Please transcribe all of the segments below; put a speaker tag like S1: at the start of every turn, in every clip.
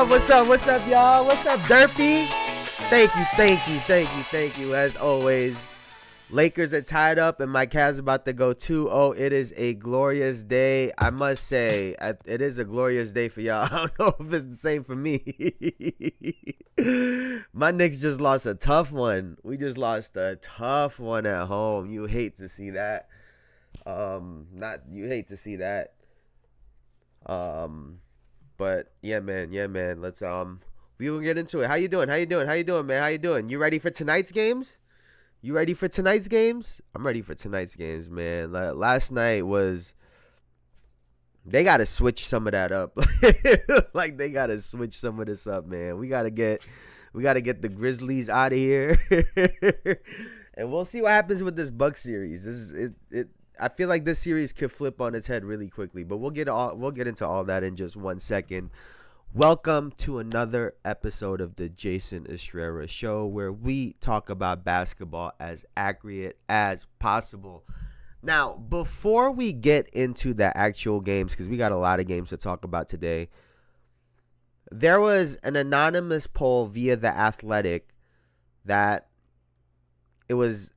S1: What's up, y'all? What's up, Durfee? Thank you. As always, Lakers are tied up, and my Cavs about to go 2-0. It is a glorious day. I must say, it is a glorious day for y'all. I don't know if it's the same for me. My Knicks just lost a tough one. We just lost a tough one at home. You hate to see that. But yeah, man. Let's we will get into it. How you doing, man? You ready for tonight's games? I'm ready for tonight's games, man. Last night was, they gotta switch some of that up. Like, they gotta switch some of this up, man. We gotta get the Grizzlies out of here. And we'll see what happens with this Bucks series. I feel like this series could flip on its head really quickly, but we'll get into all that in just 1 second. Welcome to another episode of the Jayson Estrera Show, where we talk about basketball as accurate as possible. Now, before we get into the actual games, because we got a lot of games to talk about today, there was an anonymous poll via The Athletic that it was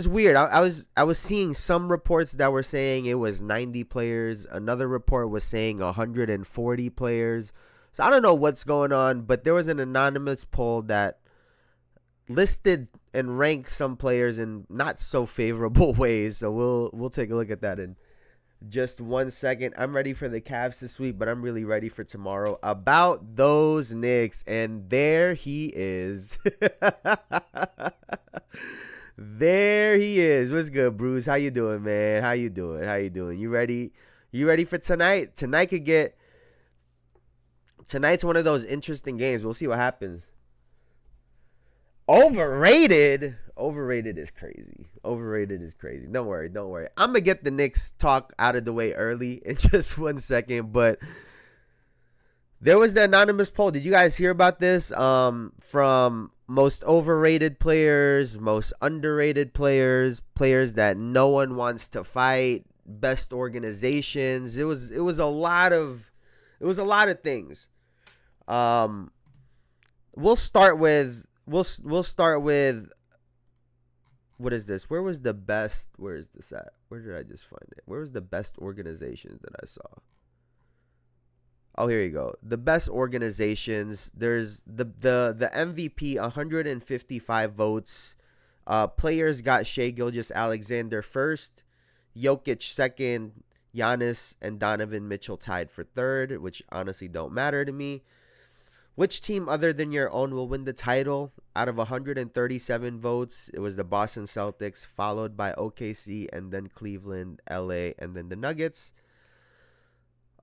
S1: weird. I was seeing some reports that were saying it was 90 players. Another report was saying 140 players. So I don't know what's going on, but there was an anonymous poll that listed and ranked some players in not so favorable ways. So we'll take a look at that in just 1 second. I'm ready for the Cavs to sweep, but I'm really ready for tomorrow. About those Knicks, and there he is. There he is. What's good, Bruce? How you doing, man? How you doing? You ready? You ready for tonight? Tonight's one of those interesting games. We'll see what happens. Overrated is crazy. Don't worry. I'm gonna get the Knicks talk out of the way early in just 1 second, but there was the anonymous poll. Did you guys hear about this? From most overrated players, most underrated players that no one wants to fight, best organizations. It was a lot of things. We'll start with what is this? Where is this at? Where did I just find it? Where was the best organizations that I saw? Oh, here you go. The best organizations. There's the MVP, 155 votes. Players got Shai Gilgeous-Alexander first, Jokic second, Giannis and Donovan Mitchell tied for third, which honestly don't matter to me. Which team other than your own will win the title? Out of 137 votes, it was the Boston Celtics, followed by OKC, and then Cleveland, LA, and then the Nuggets.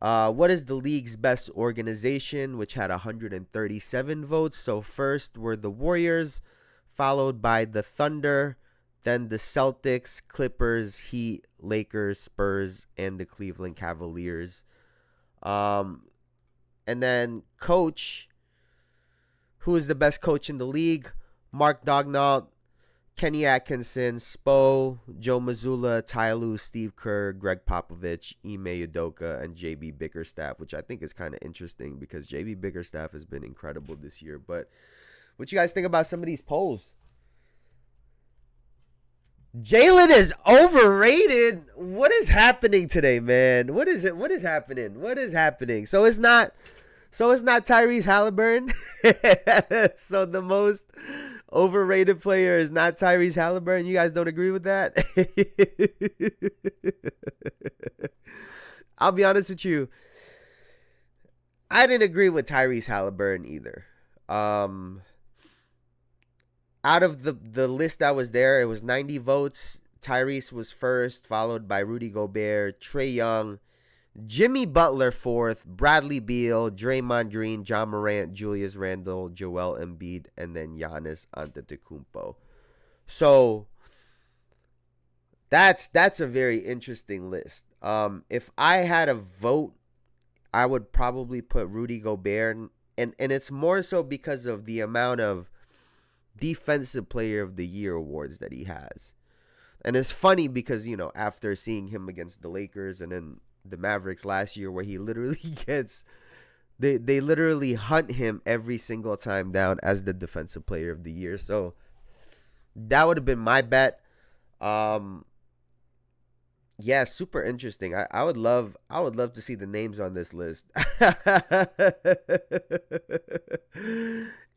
S1: What is the league's best organization, which had 137 votes? So first were the Warriors, followed by the Thunder, Then the Celtics, Clippers, Heat, Lakers, Spurs, and the Cleveland Cavaliers. And then coach, who is the best coach in the league? Mark Daigneault, Kenny Atkinson, Spo, Joe Mazzulla, Ty Lue, Steve Kerr, Greg Popovich, Ime Udoka, and JB Bickerstaff, which I think is kind of interesting because JB Bickerstaff has been incredible this year. But what you guys think about some of these polls? Jalen is overrated. What is happening today, man? What is it? What is happening? What is happening? So it's not Tyrese Halliburton. So the most overrated player is not Tyrese Halliburton. You guys don't agree with that? I'll be honest with you. I didn't agree with Tyrese Halliburton either. Out of the list that was there, it was 90 votes. Tyrese was first, followed by Rudy Gobert, Trae Young, Jimmy Butler fourth, Bradley Beal, Draymond Green, John Morant, Julius Randle, Joel Embiid, and then Giannis Antetokounmpo. So that's a very interesting list. If I had a vote, I would probably put Rudy Gobert, and it's more so because of the amount of Defensive Player of the Year awards that he has. And it's funny because, after seeing him against the Lakers and then the Mavericks last year, where he literally gets, they literally hunt him every single time down as the Defensive Player of the Year. So that would have been my bet. Yeah, super interesting. I would love to see the names on this list.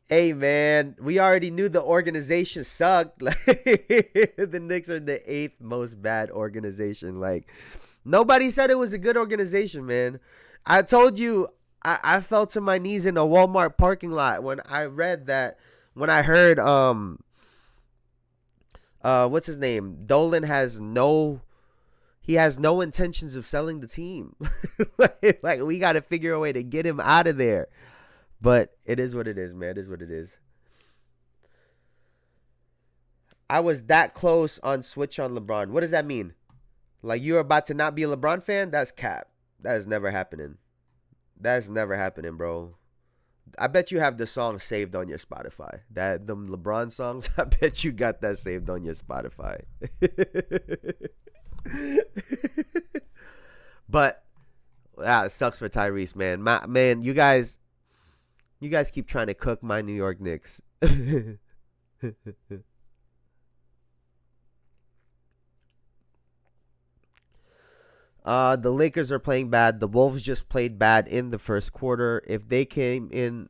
S1: Hey, man, we already knew the organization sucked. The Knicks are the 8th most bad organization. Nobody said it was a good organization, man. I told you I fell to my knees in a Walmart parking lot when I heard what's his name? Dolan has no intentions of selling the team. We got to figure a way to get him out of there. But it is what it is, man. It is what it is. I was that close on switch on LeBron. What does that mean? You're about to not be a LeBron fan? That's cap. That is never happening. That's never happening, bro. I bet you have the song saved on your Spotify. Them LeBron songs, I bet you got that saved on your Spotify. But it sucks for Tyrese, man. Man, you guys keep trying to cook my New York Knicks. The Lakers are playing bad. The Wolves just played bad in the first quarter. If they came in,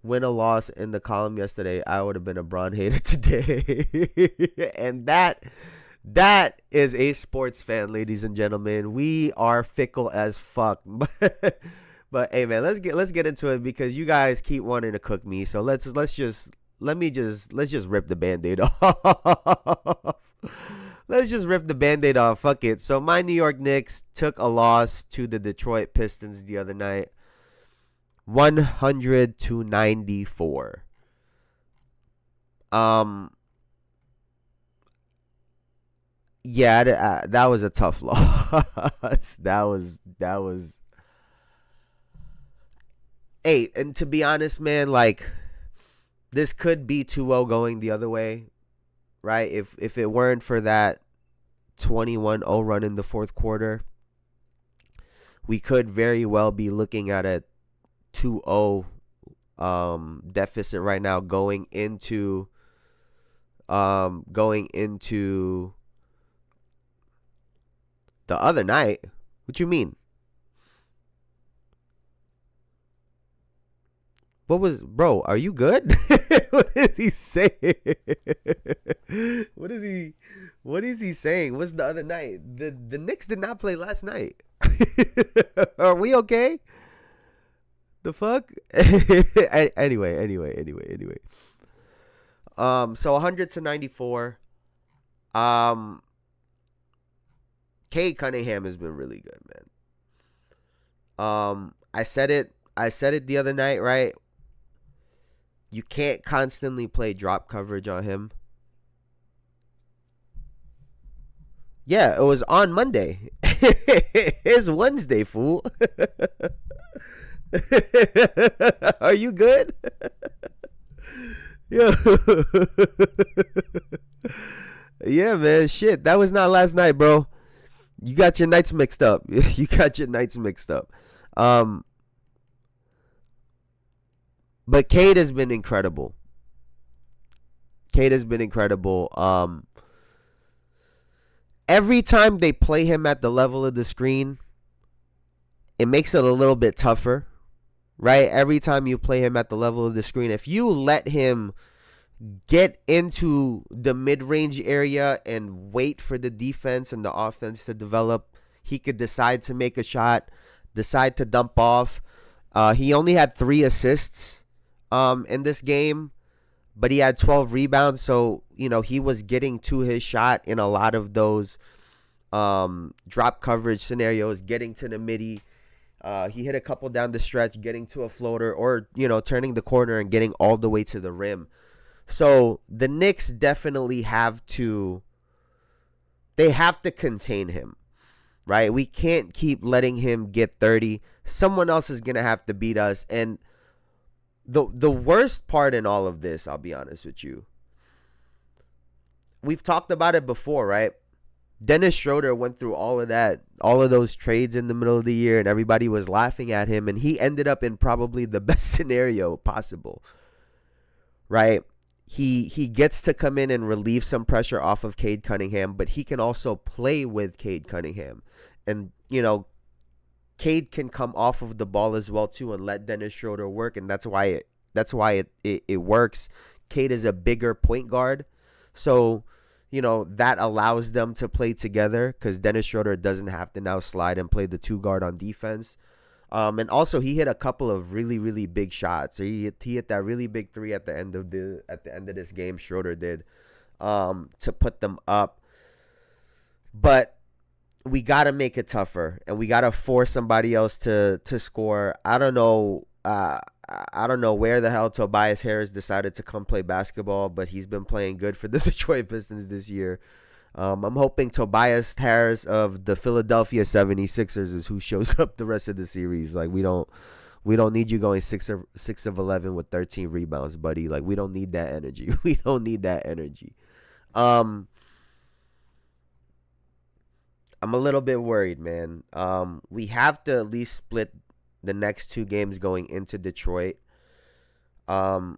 S1: win a loss in the column yesterday, I would have been a Bron hater today. And that is a sports fan, ladies and gentlemen. We are fickle as fuck. But hey, man, let's get into it because you guys keep wanting to cook me. So let's just rip the Band-Aid off. Let's just rip the Band-Aid off. Fuck it. So my New York Knicks took a loss to the Detroit Pistons the other night, 100-94. Yeah, that was a tough loss. That was. Hey, and to be honest, man, this could be 2-0 going the other way, right? If it weren't for that 21-0 run in the fourth quarter, we could very well be looking at a 2-0 deficit right now going into the other night. What you mean? Bro, are you good? What is he saying? What is he saying? What's the other night? The Knicks did not play last night. Are we okay? The fuck? Anyway. So 100-94. Cade Cunningham has been really good, man. I said it the other night, right? You can't constantly play drop coverage on him. Yeah, it was on Monday. It's Wednesday, fool. Are you good? Yeah. Yeah, man. Shit, that was not last night, bro. You got your nights mixed up. You got your nights mixed up. Um, but Cade has been incredible. Cade has been incredible. Every time they play him at the level of the screen, it makes it a little bit tougher, right? Every time you play him at the level of the screen, if you let him get into the mid-range area and wait for the defense and the offense to develop, he could decide to make a shot, decide to dump off. He only had 3 assists in this game, but he had 12 rebounds, so he was getting to his shot in a lot of those drop coverage scenarios, getting to the midi. He hit a couple down the stretch, getting to a floater, or turning the corner and getting all the way to the rim. So the Knicks definitely have to contain him, right? We can't keep letting him get 30. Someone else is gonna have to beat us. And the worst part in all of this, I'll be honest with you, we've talked about it before, right? Dennis Schroeder went through all of those trades in the middle of the year, and everybody was laughing at him, and he ended up in probably the best scenario possible, right? He gets to come in and relieve some pressure off of Cade Cunningham, but he can also play with Cade Cunningham. And, Cade can come off of the ball as well, too, and let Dennis Schroeder work, and that's why it works. Cade is a bigger point guard, so, that allows them to play together because Dennis Schroeder doesn't have to now slide and play the 2 guard on defense. And also he hit a couple of really, really big shots. So he hit that really big 3 at the end of this game. Schroeder did, to put them up. But we gotta make it tougher, and we gotta force somebody else to score. I don't know where the hell Tobias Harris decided to come play basketball, but he's been playing good for the Detroit Pistons this year. I'm hoping Tobias Harris of the Philadelphia 76ers is who shows up the rest of the series. Like, we don't need you going 6 of 11 with 13 rebounds, buddy. Like, we don't need that energy. We don't need that energy. I'm a little bit worried, man. We have to at least split the next 2 games going into Detroit. I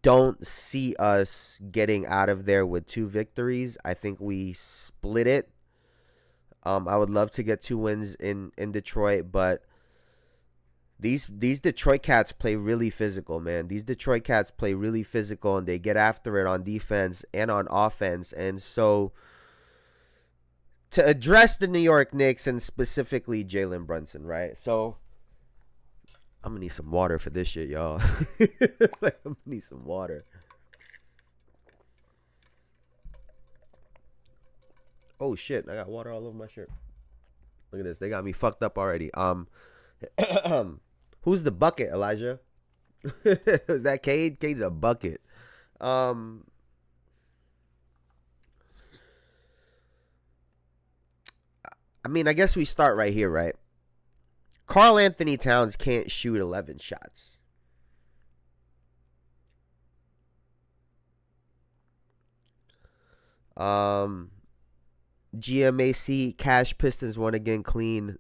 S1: don't see us getting out of there with 2 victories. I think we split it. I would love to get 2 wins in Detroit, but these Detroit Cats play really physical, man. These Detroit Cats play really physical, and they get after it on defense and on offense. And so to address the New York Knicks and specifically Jalen Brunson, right? So I'm going to need some water for this shit, y'all. I'm going to need some water. Oh, shit. I got water all over my shirt. Look at this. They got me fucked up already. Who's the bucket, Elijah? Is that Cade? Cade's a bucket. I mean, I guess we start right here, right? Karl Anthony Towns can't shoot 11 shots. GMAC Cash Pistons won again clean.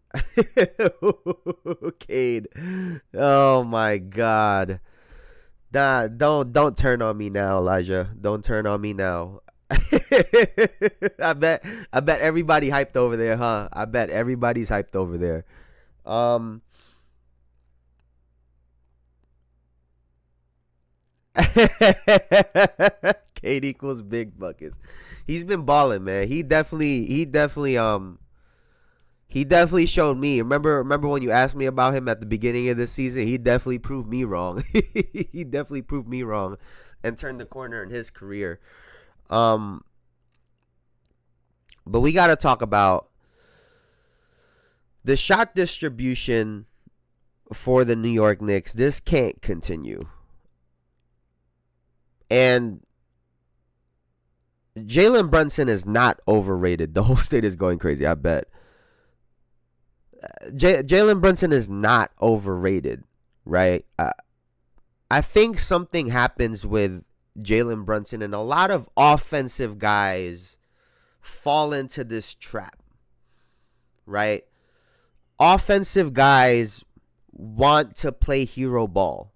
S1: Cade. Oh my God. Nah, don't turn on me now, Elijah. Don't turn on me now. I bet everybody hyped over there, huh? I bet everybody's hyped over there. Cade equals big buckets. He's been balling, man. He definitely showed me. Remember when you asked me about him at the beginning of the season? He definitely proved me wrong. He definitely proved me wrong and turned the corner in his career. But we got to talk about the shot distribution for the New York Knicks. This can't continue. And Jalen Brunson is not overrated. The whole state is going crazy, I bet. Jalen Brunson is not overrated, right? I think something happens with Jalen Brunson, and a lot of offensive guys fall into this trap, right? Offensive guys want to play hero ball,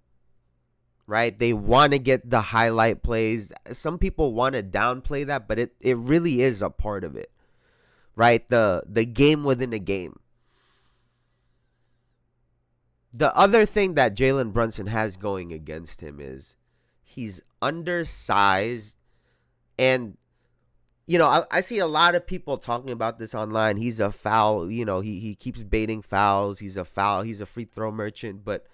S1: right? They want to get the highlight plays. Some people want to downplay that, but it really is a part of it, right? The game within a game. The other thing that Jalen Brunson has going against him is he's undersized. And, I see a lot of people talking about this online. He's a foul. He keeps baiting fouls. He's a foul. He's a free throw merchant. But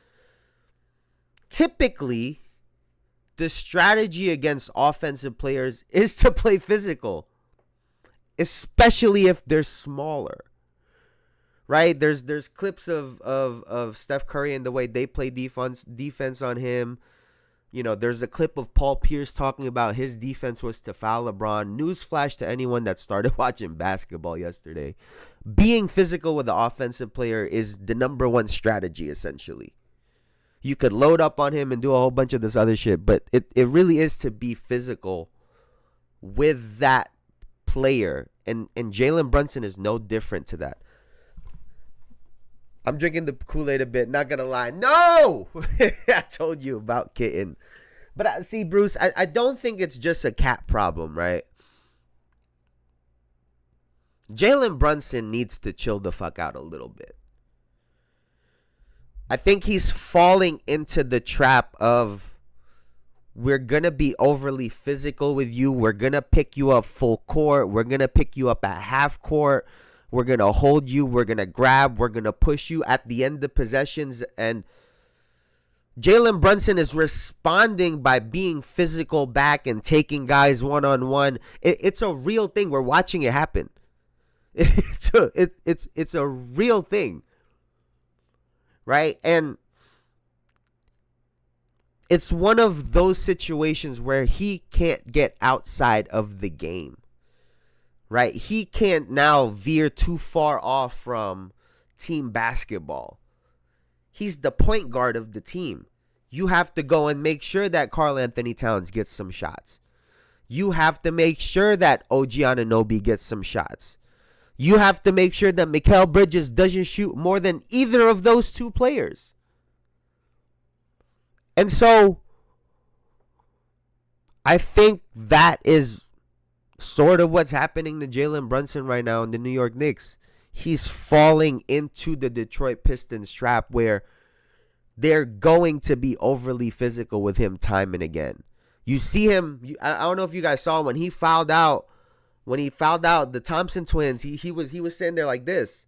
S1: typically, the strategy against offensive players is to play physical, especially if they're smaller. Right? There's clips of Steph Curry and the way they play defense on him. There's a clip of Paul Pierce talking about his defense was to foul LeBron. Newsflash to anyone that started watching basketball yesterday. Being physical with the offensive player is the number one strategy, essentially. You could load up on him and do a whole bunch of this other shit, but it really is to be physical with that player. And Jalen Brunson is no different to that. I'm drinking the Kool-Aid a bit, not going to lie. No! I told you about Kitten. But see, Bruce, I don't think it's just a cat problem, right? Jalen Brunson needs to chill the fuck out a little bit. I think he's falling into the trap of we're going to be overly physical with you. We're going to pick you up full court. We're going to pick you up at half court. We're going to hold you. We're going to grab. We're going to push you at the end of possessions. And Jalen Brunson is responding by being physical back and taking guys one-on-one. It's a real thing. We're watching it happen. It's a real thing. Right? And it's one of those situations where he can't get outside of the game. Right? He can't now veer too far off from team basketball. He's the point guard of the team. You have to go and make sure that Karl Anthony Towns gets some shots. You have to make sure that OG Anunoby gets some shots. You have to make sure that Mikal Bridges doesn't shoot more than either of those two players. And so I think that is sort of what's happening to Jalen Brunson right now in the New York Knicks. He's falling into the Detroit Pistons trap where they're going to be overly physical with him time and again. You see him, I don't know if you guys saw when he fouled out the Thompson twins, he was sitting there like this.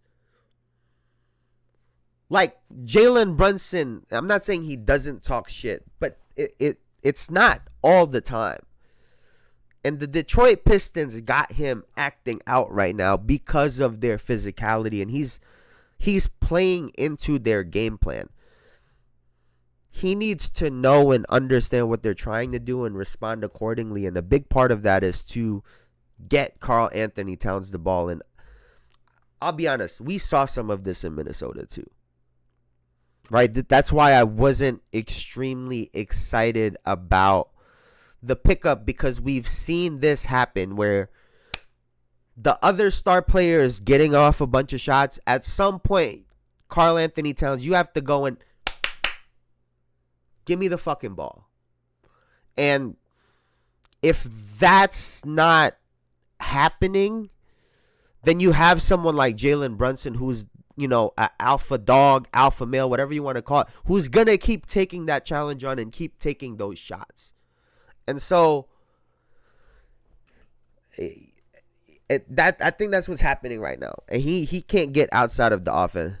S1: Like Jalen Brunson, I'm not saying he doesn't talk shit, but it's not all the time. And the Detroit Pistons got him acting out right now because of their physicality. And he's playing into their game plan. He needs to know and understand what they're trying to do and respond accordingly. And a big part of that is to get Karl Anthony Towns the ball. And I'll be honest, we saw some of this in Minnesota too. Right? That's why I wasn't extremely excited about the pickup, because we've seen this happen where the other star player is getting off a bunch of shots. At some point, Karl Anthony Towns, you have to go and give me the fucking ball. And if that's not happening, then you have someone like Jalen Brunson who's, an alpha dog, alpha male, whatever you want to call it, who's going to keep taking that challenge on and keep taking those shots. And so I think that's what's happening right now. And he can't get outside of the offense.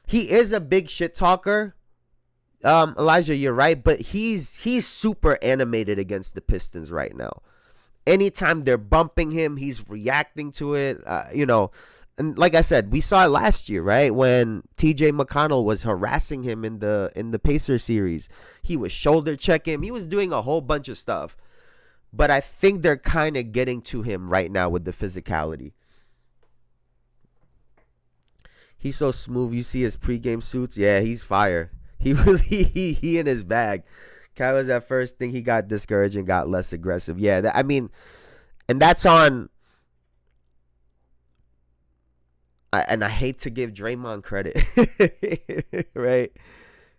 S1: He is a big shit talker. Elijah, you're right, but he's super animated against the Pistons right now. Anytime they're bumping him, he's reacting to it. And like I said, we saw it last year, right? When TJ McConnell was harassing him in the Pacers series. He was shoulder checking him. He was doing a whole bunch of stuff. But I think they're kind of getting to him right now with the physicality. He's so smooth. You see his pregame suits. Yeah, he's fire. He really he in his bag. Cat was at first think he got discouraged and got less aggressive. Yeah, I mean, and that's on. And I hate to give Draymond credit, right?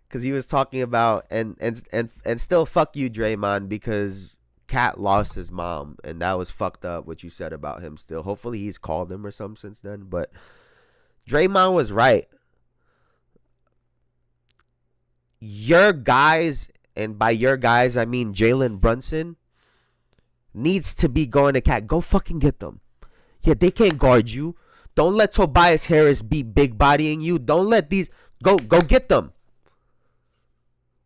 S1: Because he was talking about and still fuck you, Draymond, because Cat lost his mom, and that was fucked up. What you said about him. Still, hopefully he's called him or something since then. But Draymond was right. Your guys, and by your guys I mean Jalen Brunson, needs to be going to Cat. Go fucking get them. Yeah, they can't guard you. Don't let Tobias Harris be big bodying you. Don't let these go get them.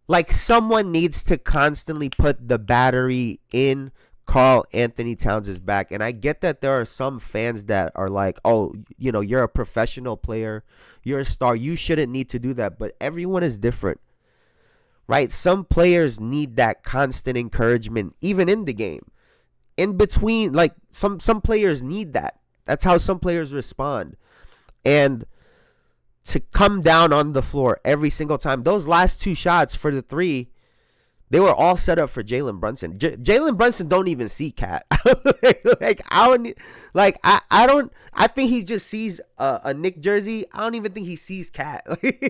S1: Like, someone needs to constantly put the battery in Karl Anthony Towns' back. And I get that there are some fans that are like, oh, you know, you're a professional player. You're a star. You shouldn't need to do that. But everyone is different, right? Some players need that constant encouragement, even in the game. In between, like, some players need that. That's how some players respond. And to come down on the floor every single time, those last two shots for the three, they were all set up for Jalen Brunson. Jalen Brunson don't even see Cat. I think he just sees a Knick jersey. I don't even think he sees Cat.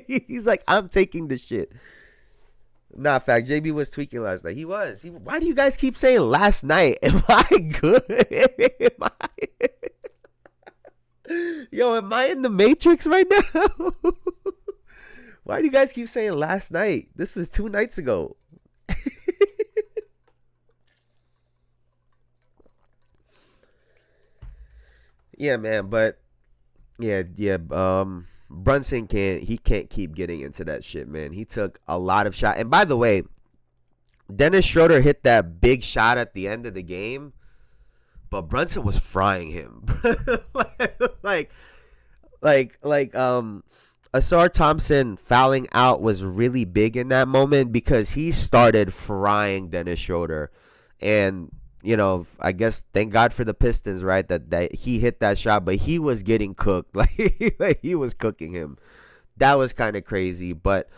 S1: He's like, I'm taking this shit. Nah, fact. JB was tweaking last night. He was. Why do you guys keep saying last night? Am I good? Yo, am I in the Matrix right now? Why do you guys keep saying last night? This was 2 nights ago. Yeah, man, but yeah. Brunson can't keep getting into that shit, man. He took a lot of shots. And by the way, Dennis Schroeder hit that big shot at the end of the game, but Brunson was frying him. Asar Thompson fouling out was really big in that moment because he started frying Dennis Schroeder. And, you know, I guess thank God for the Pistons, right, that he hit that shot, but he was getting cooked. Like he was cooking him. That was kind of crazy. But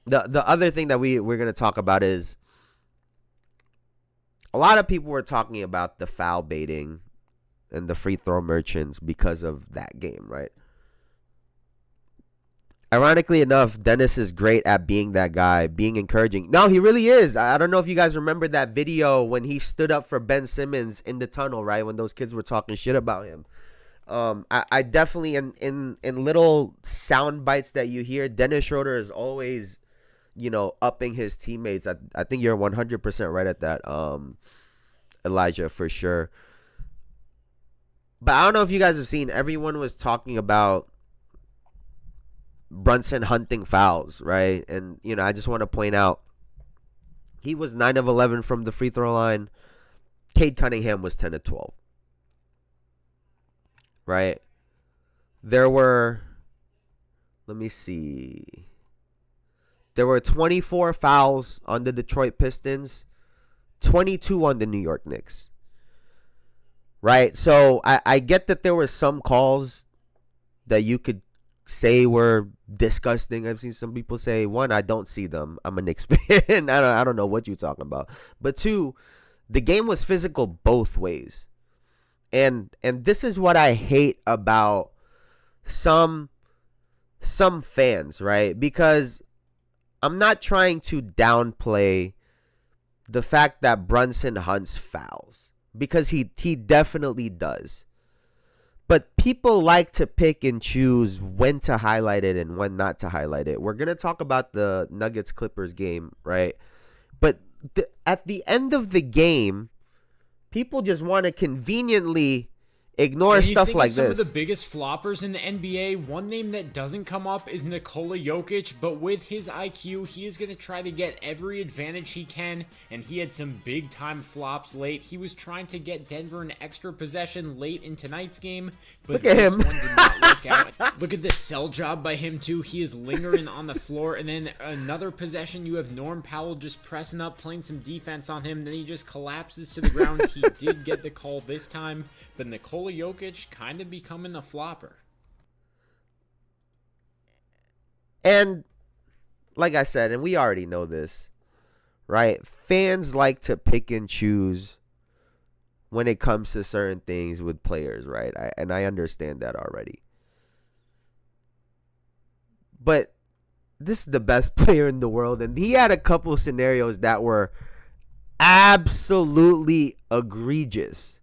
S1: the other thing that we're going to talk about is a lot of people were talking about the foul baiting and the free throw merchants because of that game, right? Ironically enough, Dennis is great at being that guy, being encouraging. No, he really is. I don't know if you guys remember that video when he stood up for Ben Simmons in the tunnel, right? When those kids were talking shit about him. I definitely, in little sound bites that you hear, Dennis Schroeder is always, you know, upping his teammates. I think you're 100% right at that, Elijah, for sure. But I don't know if you guys have seen, everyone was talking about Brunson hunting fouls, right? And, you know, I just want to point out, he was 9 of 11 from the free throw line. Cade Cunningham was 10 of 12. Right? There were, let me see. There were 24 fouls on the Detroit Pistons, 22 on the New York Knicks. Right? So I get that there were some calls that you could say were disgusting. I've seen some people say, one, I don't see them. I'm a Knicks fan. I don't know what you're talking about. But two, the game was physical both ways. And this is what I hate about some fans, right? Because I'm not trying to downplay the fact that Brunson hunts fouls, because he definitely does. But people like to pick and choose when to highlight it and when not to highlight it. We're going to talk about the Nuggets-Clippers game, right? But at the end of the game, people just want to conveniently Ignore
S2: And you
S1: stuff
S2: think of
S1: like
S2: some of the
S1: this.
S2: biggest floppers in the NBA, one name that doesn't come up is Nikola Jokic, but with his IQ, he is going to try to get every advantage he can, and he had some big-time flops late. He was trying to get Denver an extra possession late in tonight's game, but
S1: Look at
S2: this
S1: him.
S2: one did not work out. Look at this sell job by him, too. He is lingering on the floor, and then another possession, you have Norm Powell just pressing up, playing some defense on him, then he just collapses to the ground. He did get the call this time, but Nikola Jokic kind of becoming a flopper.
S1: And like I said, and we already know this, right? Fans like to pick and choose when it comes to certain things with players, right? And I understand that already. But this is the best player in the world, and he had a couple scenarios that were absolutely egregious.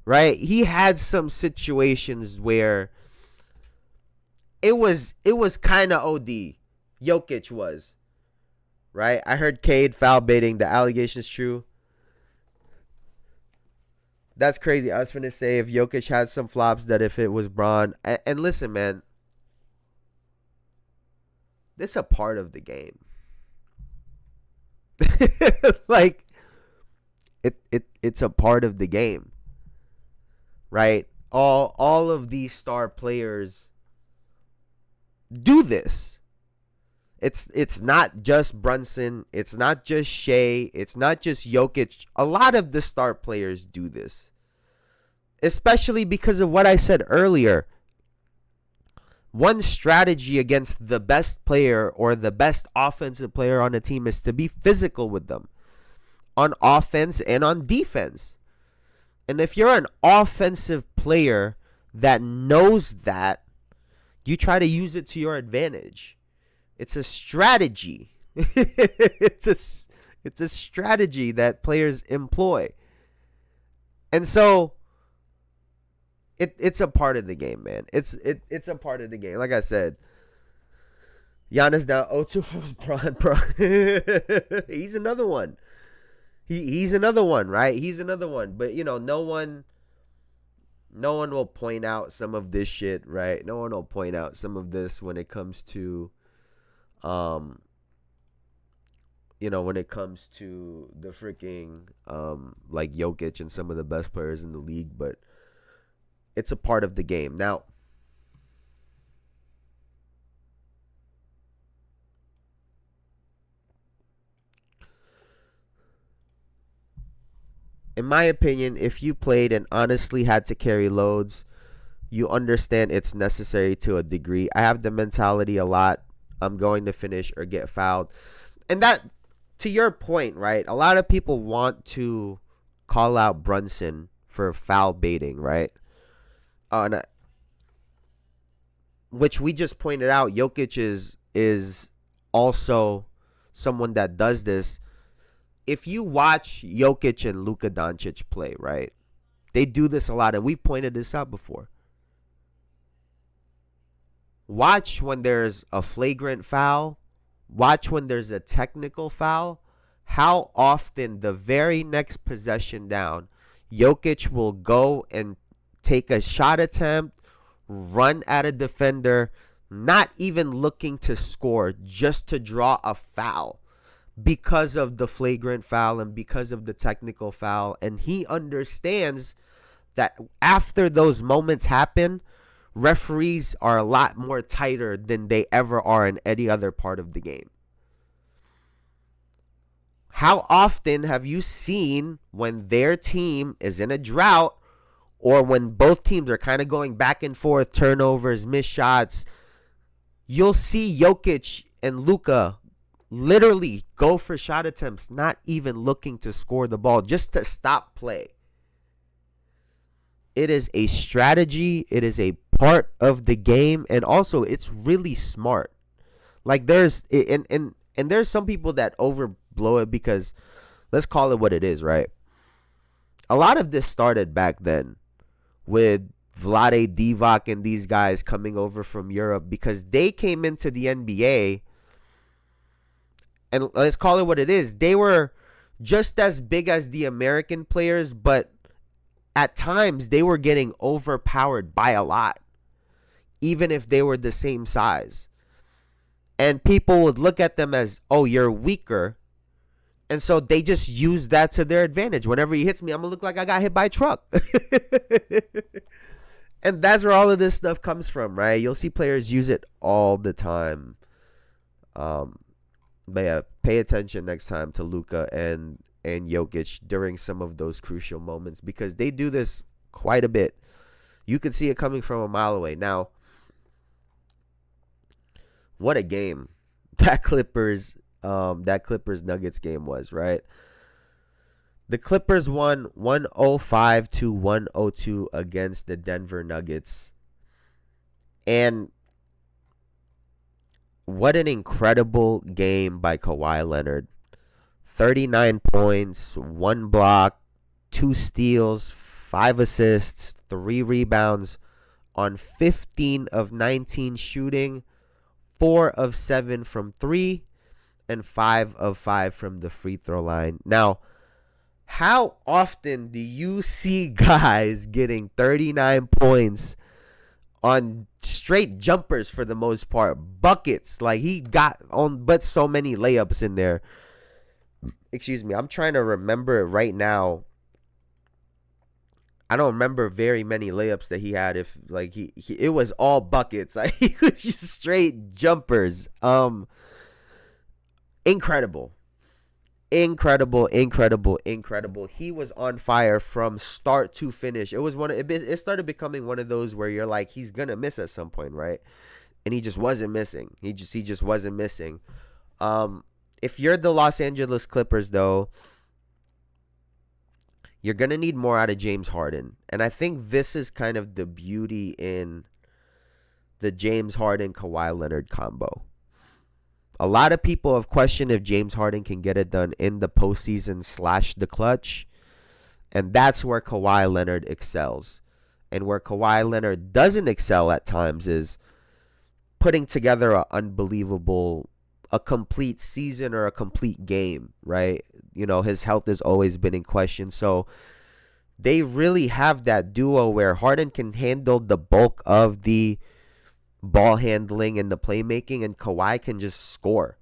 S1: Right? He had some situations where it was kind of OD. Jokic was. Right? I heard Cade foul baiting. The allegation's true. That's crazy. I was finna say if Jokic had some flops that if it was Bron. And listen, man. This is a part of the game. Like, it's a part of the game. Right? All of these star players do this. It's not just Brunson. It's not just Shea. It's not just Jokic. A lot of the star players do this. Especially because of what I said earlier. One strategy against the best player or the best offensive player on the team is to be physical with them. On offense and on defense. And if you're an offensive player that knows that, you try to use it to your advantage. It's a strategy. it's a strategy that players employ. And so it's a part of the game, man. It's a part of the game. Like I said, Giannis down 0-2 for Bron. He's another one. He's another one, right? He's another one. But, you know, no one will point out some of this shit, right? No one will point out some of this when it comes to, when it comes to the freaking, like Jokic and some of the best players in the league. But it's a part of the game. Now, in my opinion, if you played and honestly had to carry loads, you understand it's necessary to a degree. I have the mentality a lot. I'm going to finish or get fouled. And that, to your point, right? A lot of people want to call out Brunson for foul baiting, right? Which we just pointed out, Jokic is also someone that does this. If you watch Jokic and Luka Doncic play, right, they do this a lot, and we've pointed this out before. Watch when there's a flagrant foul. Watch when there's a technical foul. How often the very next possession down, Jokic will go and take a shot attempt, run at a defender, not even looking to score, just to draw a foul because of the flagrant foul and because of the technical foul. And he understands that after those moments happen, referees are a lot more tighter than they ever are in any other part of the game. How often have you seen when their team is in a drought or when both teams are kind of going back and forth, turnovers, missed shots, you'll see Jokic and Luka literally go for shot attempts, not even looking to score the ball, just to stop play. It is a strategy. It is a part of the game. And also, it's really smart. Like, there's some people that overblow it because, let's call it what it is, right? A lot of this started back then with Vlade Divac and these guys coming over from Europe because they came into the NBA, and let's call it what it is. They were just as big as the American players, but at times they were getting overpowered by a lot, even if they were the same size. And people would look at them as, oh, you're weaker. And so they just use that to their advantage. Whenever he hits me, I'm going to look like I got hit by a truck. And that's where all of this stuff comes from, right? You'll see players use it all the time. But yeah, pay attention next time to Luka and Jokic during some of those crucial moments, because they do this quite a bit. You could see it coming from a mile away. Now, what a game that Clippers Nuggets game was, right? The Clippers won 105-102 against the Denver Nuggets. And what an incredible game by Kawhi Leonard. 39 points, 1 block, 2 steals, 5 assists, 3 rebounds on 15 of 19 shooting, 4 of 7 from 3, and 5 of 5 from the free throw line. Now, how often do you see guys getting 39 points on straight jumpers for the most part? Buckets. Like, he got on but so many layups in there. Excuse me. I'm trying to remember it right now. I don't remember very many layups that he had. If like he it was all buckets. Like, he was just straight jumpers. Incredible. Incredible. He was on fire from start to finish. It started becoming one of those where you're like, he's gonna miss at some point, right? And he just wasn't missing. He just wasn't missing. If you're the Los Angeles Clippers, though, you're gonna need more out of James Harden. And I think this is kind of the beauty in the James Harden Kawhi Leonard combo. A lot of people have questioned if James Harden can get it done in the postseason / the clutch. And that's where Kawhi Leonard excels. And where Kawhi Leonard doesn't excel at times is putting together a complete season or a complete game, right? You know, his health has always been in question. So they really have that duo where Harden can handle the bulk of the ball handling and the playmaking, and Kawhi can just score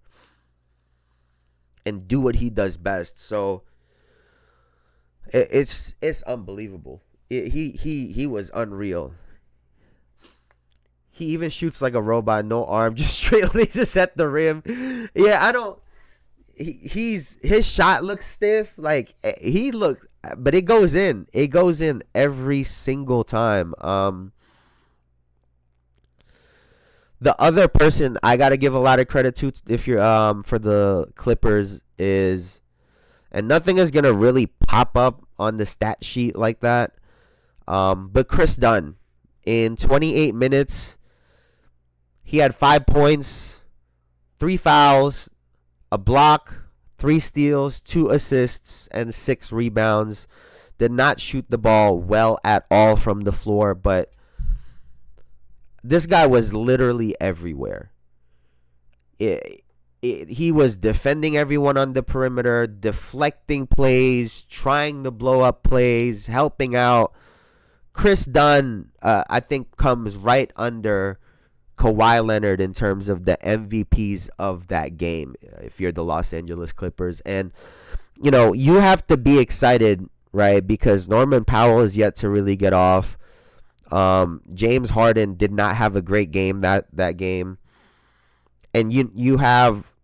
S1: and do what he does best. So it's unbelievable. He was unreal. He even shoots like a robot, no arm, just straight lasers at the rim. Yeah, his shot looks stiff, like but it goes in. It goes in every single time. The other person I gotta give a lot of credit to, if you're for the Clippers, is, and nothing is gonna really pop up on the stat sheet like that, but Chris Dunn, in 28 minutes, he had 5 points, 3 fouls, a block, 3 steals, 2 assists, and 6 rebounds. Did not shoot the ball well at all from the floor, but this guy was literally everywhere. He was defending everyone on the perimeter, deflecting plays, trying to blow up plays, helping out. Chris Dunn, I think, comes right under Kawhi Leonard in terms of the MVPs of that game, if you're the Los Angeles Clippers. And, you know, you have to be excited, right? Because Norman Powell is yet to really get off. James Harden did not have a great game that game. And you have,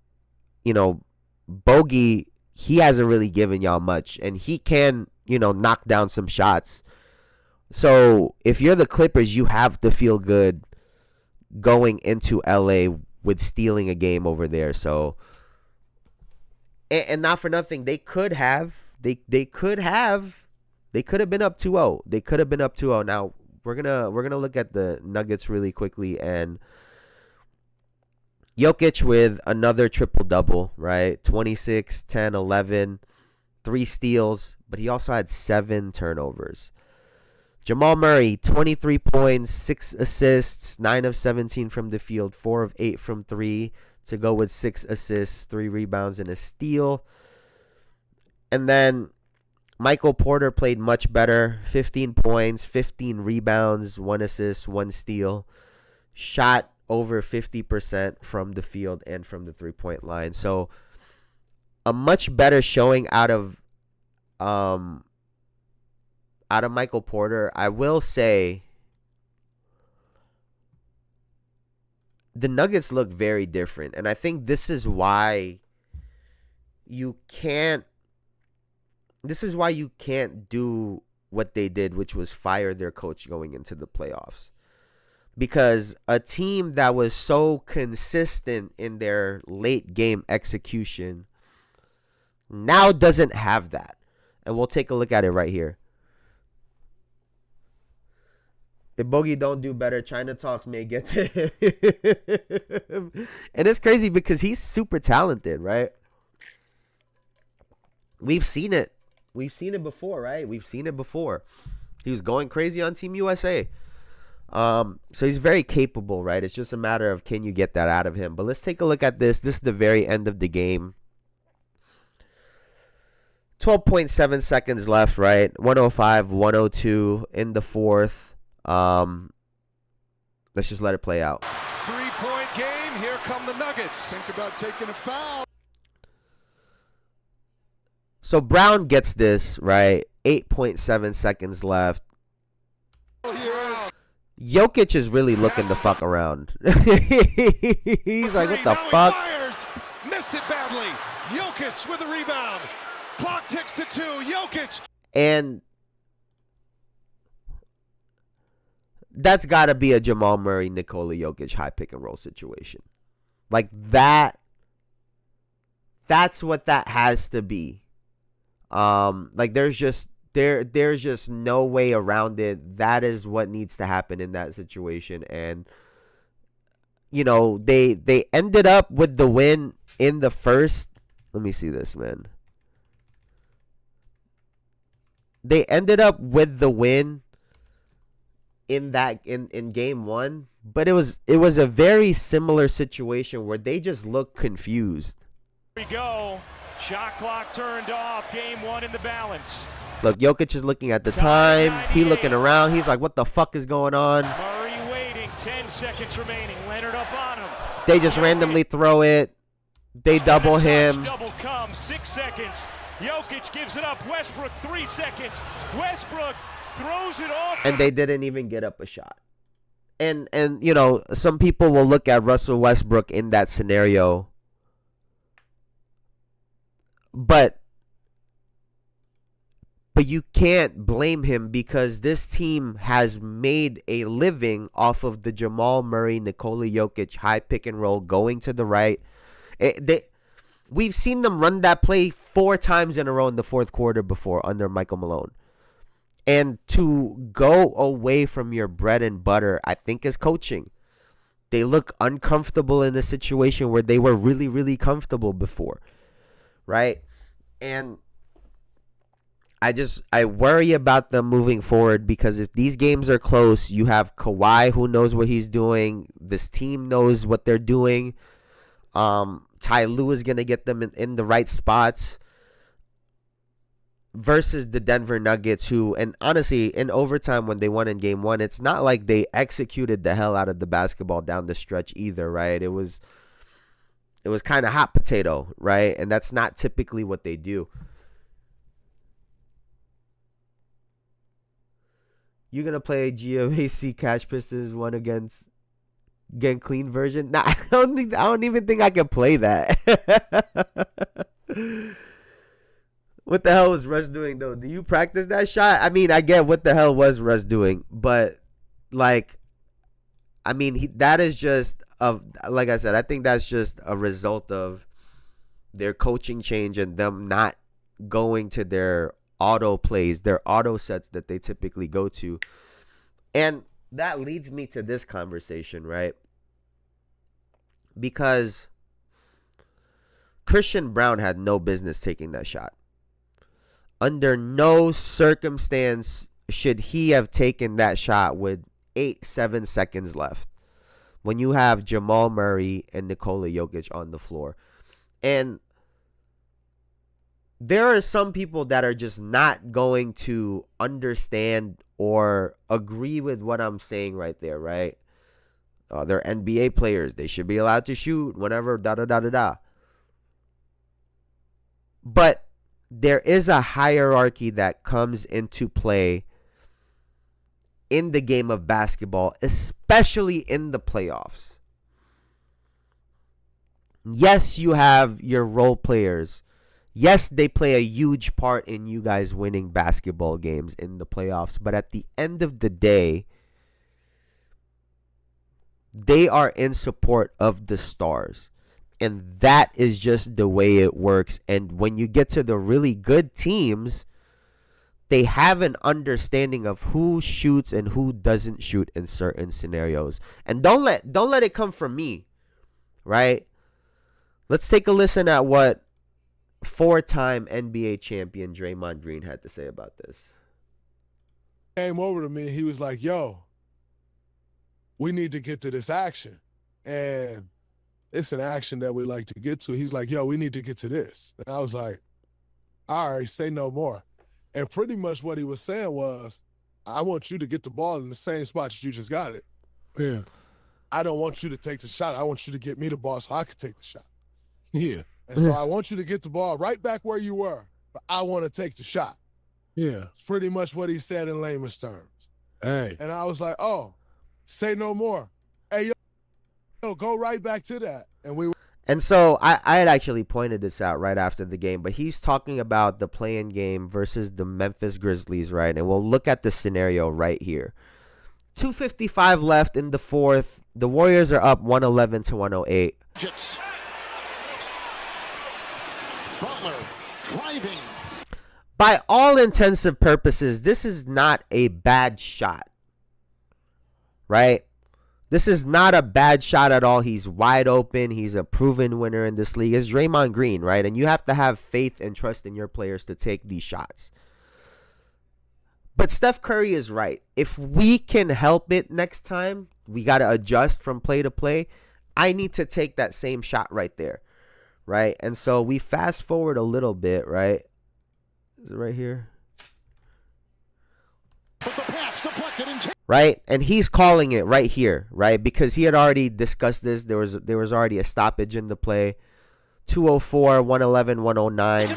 S1: you know, Bogey, he hasn't really given y'all much, and he can, you know, knock down some shots. So if you're the Clippers, you have to feel good going into LA with stealing a game over there. So, and not for nothing, they could have been up 2-0. They could have been up 2-0. Now, we're gonna look at the Nuggets really quickly, and Jokic with another triple-double, right? 26, 10, 11, 3 steals, but he also had 7 turnovers. Jamal Murray, 23 points, 6 assists, 9 of 17 from the field, 4 of 8 from 3 to go with 6 assists, 3 rebounds, and a steal. And then Michael Porter played much better. 15 points, 15 rebounds, 1 assist, 1 steal. Shot over 50% from the field and from the three-point line. So a much better showing out of Michael Porter. I will say the Nuggets look very different, and I think this is why you can't do what they did, which was fire their coach going into the playoffs. Because a team that was so consistent in their late game execution now doesn't have that. And we'll take a look at it right here. If Bogey don't do better, China Talks may get to him. And it's crazy because he's super talented, right? We've seen it. We've seen it before, right? We've seen it before. He was going crazy on Team USA. So he's very capable, right? It's just a matter of can you get that out of him. But let's take a look at this. This is the very end of the game. 12.7 seconds left, right? 105-102 in the fourth. Let's just let it play out.
S3: 3-point game. Here come the Nuggets. Think about taking a foul.
S1: So Brown gets this, right? 8.7 seconds left. Jokic is really looking the fuck around. He's like, what the fuck?
S3: Fires. Missed it badly. Jokic with a rebound. Clock ticks to 2. Jokic.
S1: And that's got to be a Jamal Murray, Nikola Jokic high pick and roll situation. Like that. That's what that has to be. Like there's just no way around it. That is what needs to happen in that situation. And you know, they ended up with the win in the first. Let me see this, man. They ended up with the win in game one, but it was a very similar situation where they just looked confused.
S4: Here we go. Shot clock turned off. Game one in the balance.
S1: Look, Jokic is looking at the time. He looking around. He's like, what the fuck is going on?
S4: Murray waiting. 10 seconds remaining. Leonard up on him.
S1: They just randomly throw it. They double him.
S4: Double comes. 6 seconds. Jokic gives it up. Westbrook 3 seconds. Westbrook throws it off.
S1: And they didn't even get up a shot. And you know, some people will look at Russell Westbrook in that scenario. But you can't blame him because this team has made a living off of the Jamal Murray, Nikola Jokic high pick and roll going to the right. We've seen them run that play 4 times in a row in the fourth quarter before under Michael Malone. And to go away from your bread and butter, I think, is coaching. They look uncomfortable in a situation where they were really, really comfortable before. Right? And I worry about them moving forward because if these games are close, you have Kawhi who knows what he's doing. This team knows what they're doing. Ty Lue is going to get them in the right spots versus the Denver Nuggets who, and honestly, in overtime when they won in game one, it's not like they executed the hell out of the basketball down the stretch either, right? It was kind of hot potato, right? And that's not typically what they do. You're going to play GMAC Cash Pistons one against Get Clean version? Nah, I don't even think I can play that. What the hell was Russ doing, though? Do you practice that shot? I mean, I get what the hell was Russ doing, but, like, I mean, that is just, like I said, I think that's just a result of their coaching change and them not going to their auto plays, their auto sets that they typically go to. And that leads me to this conversation, right? Because Christian Brown had no business taking that shot. Under no circumstance should he have taken that shot with 7 seconds left when you have Jamal Murray and Nikola Jokic on the floor. And there are some people that are just not going to understand or agree with what I'm saying right there, right? They're NBA players. They should be allowed to shoot whenever, da-da-da-da-da. But there is a hierarchy that comes into play in the game of basketball, especially in the playoffs. Yes, you have your role players. Yes, they play a huge part in you guys winning basketball games in the playoffs. But at the end of the day, they are in support of the stars. And that is just the way it works. And when you get to the really good teams, they have an understanding of who shoots and who doesn't shoot in certain scenarios. And don't let it come from me, right? Let's take a listen at what 4-time NBA champion Draymond Green had to say about this.
S5: Came over to me, he was like, yo, we need to get to this action. And it's an action that we like to get to. He's like, yo, we need to get to this. And I was like, all right, say no more. And pretty much what he was saying was, I want you to get the ball in the same spot that you just got it.
S6: Yeah.
S5: I don't want you to take the shot. I want you to get me the ball so I can take the shot.
S6: Yeah.
S5: And so I want you to get the ball right back where you were, but I want to take the shot.
S6: Yeah.
S5: It's pretty much what he said in layman's terms.
S6: Hey.
S5: And I was like, oh, say no more. Hey, yo, go right back to that.
S1: And so I had actually pointed this out right after the game, but he's talking about the play-in game versus the Memphis Grizzlies, right? And we'll look at the scenario right here. 2:55 left in the fourth. The Warriors are up 111 to 108.
S3: Butler driving.
S1: By all intents and purposes, this is not a bad shot, right? This is not a bad shot at all. He's wide open. He's a proven winner in this league. It's Draymond Green, right? And you have to have faith and trust in your players to take these shots. But Steph Curry is right. If we can help it next time, we got to adjust from play to play. I need to take that same shot right there, right? And so we fast forward a little bit, right? Is it right here?
S3: But the pass deflected and
S1: right? And he's calling it right here, right? Because he had already discussed this. There was already a stoppage in the play. 204, 111, 109.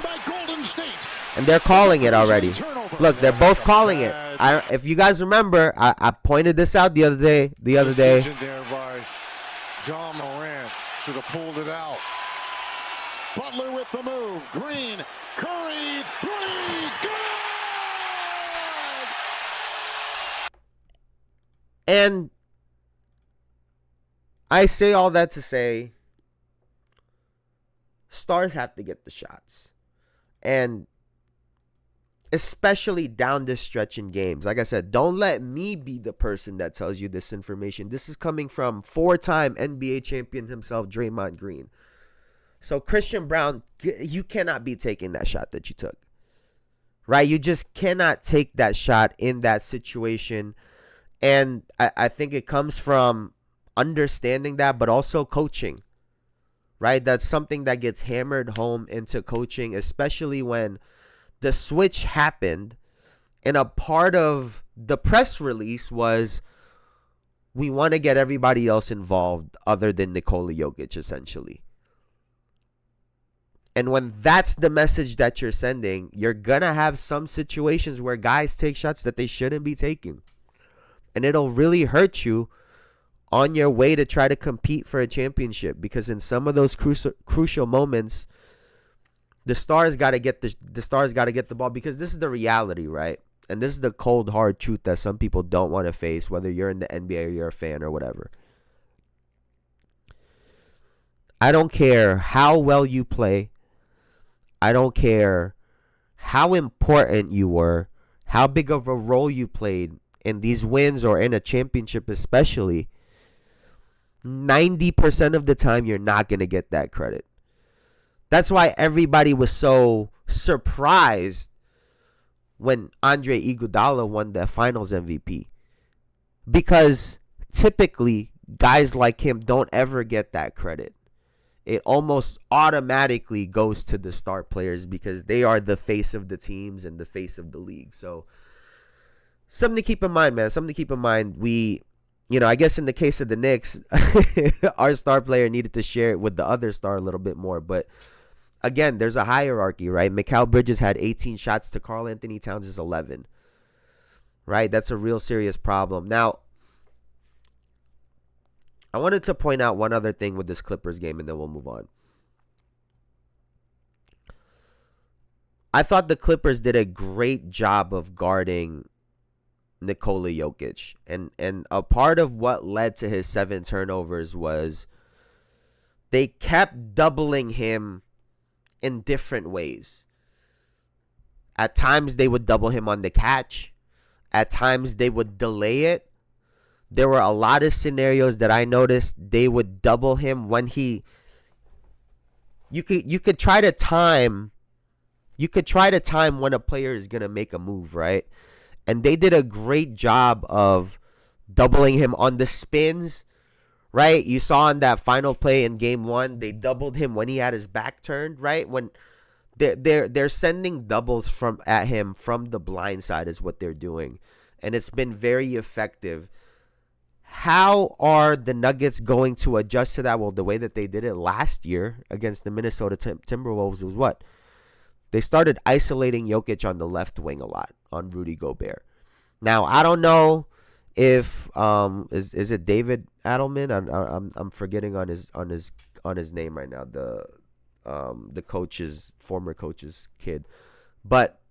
S1: And they're calling it already. Look, they're both calling it. If you guys remember, I pointed this out the other day.
S3: Decision there by John Morant. Should have pulled it out. Butler with the move. Green. Curry. Three. Good!
S1: And I say all that to say, stars have to get the shots. And especially down this stretch in games. Like I said, don't let me be the person that tells you this information. This is coming from 4-time NBA champion himself, Draymond Green. So Christian Brown, you cannot be taking that shot that you took. Right? You just cannot take that shot in that situation. And I think it comes from understanding that, but also coaching, right? That's something that gets hammered home into coaching, especially when the switch happened. And a part of the press release was, we want to get everybody else involved other than Nikola Jokic, essentially. And when that's the message that you're sending, you're going to have some situations where guys take shots that they shouldn't be taking. And it'll really hurt you on your way to try to compete for a championship, because in some of those crucial moments, the stars got to get the ball, because this is the reality, right? And this is the cold hard truth that some people don't want to face, whether you're in the NBA or you're a fan or whatever. I don't care how well you play. I don't care how important you were, how big of a role you played in these wins or in a championship especially. 90% of the time, you're not going to get that credit. That's why everybody was so surprised when Andre Iguodala won the Finals MVP. Because typically, guys like him don't ever get that credit. it almost automatically goes to the star players because they are the face of the teams and the face of the league. So something to keep in mind, man. Something to keep in mind. I guess in the case of the Knicks, our star player needed to share it with the other star a little bit more. But again, there's a hierarchy, right? Mikal Bridges had 18 shots to Karl Anthony Towns' 11. Right? That's a real serious problem. Now, I wanted to point out one other thing with this Clippers game, and then we'll move on. I thought the Clippers did a great job of guarding Nikola Jokic. And a part of what led to his 7 turnovers was they kept doubling him in different ways. At times, they would double him on the catch. At times, they would delay it. There were a lot of scenarios that I noticed they would double him when he. You could try to time. You could try to time when a player is gonna make a move, right? And they did a great job of doubling him on the spins, right? You saw in that final play in Game 1, they doubled him when he had his back turned, right? When they're sending doubles at him from the blind side is what they're doing, and it's been very effective. How are the Nuggets going to adjust to that? Well, the way that they did it last year against the Minnesota Timberwolves was what? They started isolating Jokic on the left wing a lot on Rudy Gobert. Now, I don't know if is it David Adelman? I'm forgetting on his name right now. The former coach's kid. But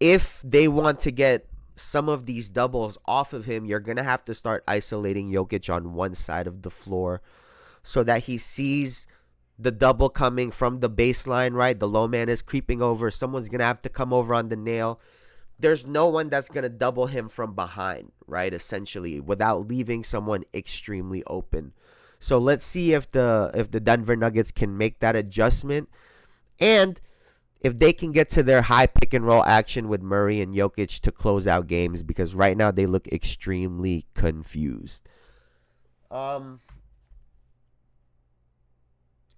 S1: if they want to get some of these doubles off of him, you're going to have to start isolating Jokic on one side of the floor so that he sees the double coming from the baseline, right? The low man is creeping over. Someone's going to have to come over on the nail. There's no one that's going to double him from behind, right? Essentially, without leaving someone extremely open. So let's see if the Denver Nuggets can make that adjustment, and if they can get to their high pick and roll action with Murray and Jokic to close out games, because right now they look extremely confused. And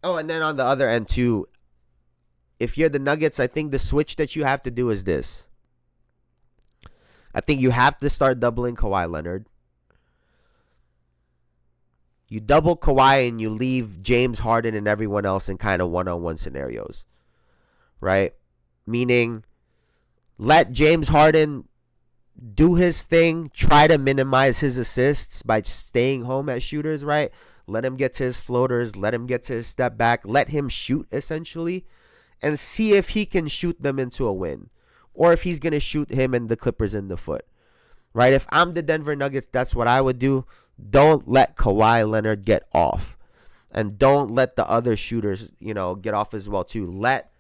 S1: then on the other end too, if you're the Nuggets, I think the switch that you have to do is this. I think you have to start doubling Kawhi Leonard. You double Kawhi and you leave James Harden and everyone else in kind of one-on-one scenarios. Right? Meaning, let James Harden do his thing, try to minimize his assists by staying home at shooters, right? Let him get to his floaters, let him get to his step back, let him shoot essentially, and see if he can shoot them into a win, or if he's going to shoot him and the Clippers in the foot, right? If I'm the Denver Nuggets, that's what I would do. Don't let Kawhi Leonard get off, and don't let the other shooters, get off as well too. Let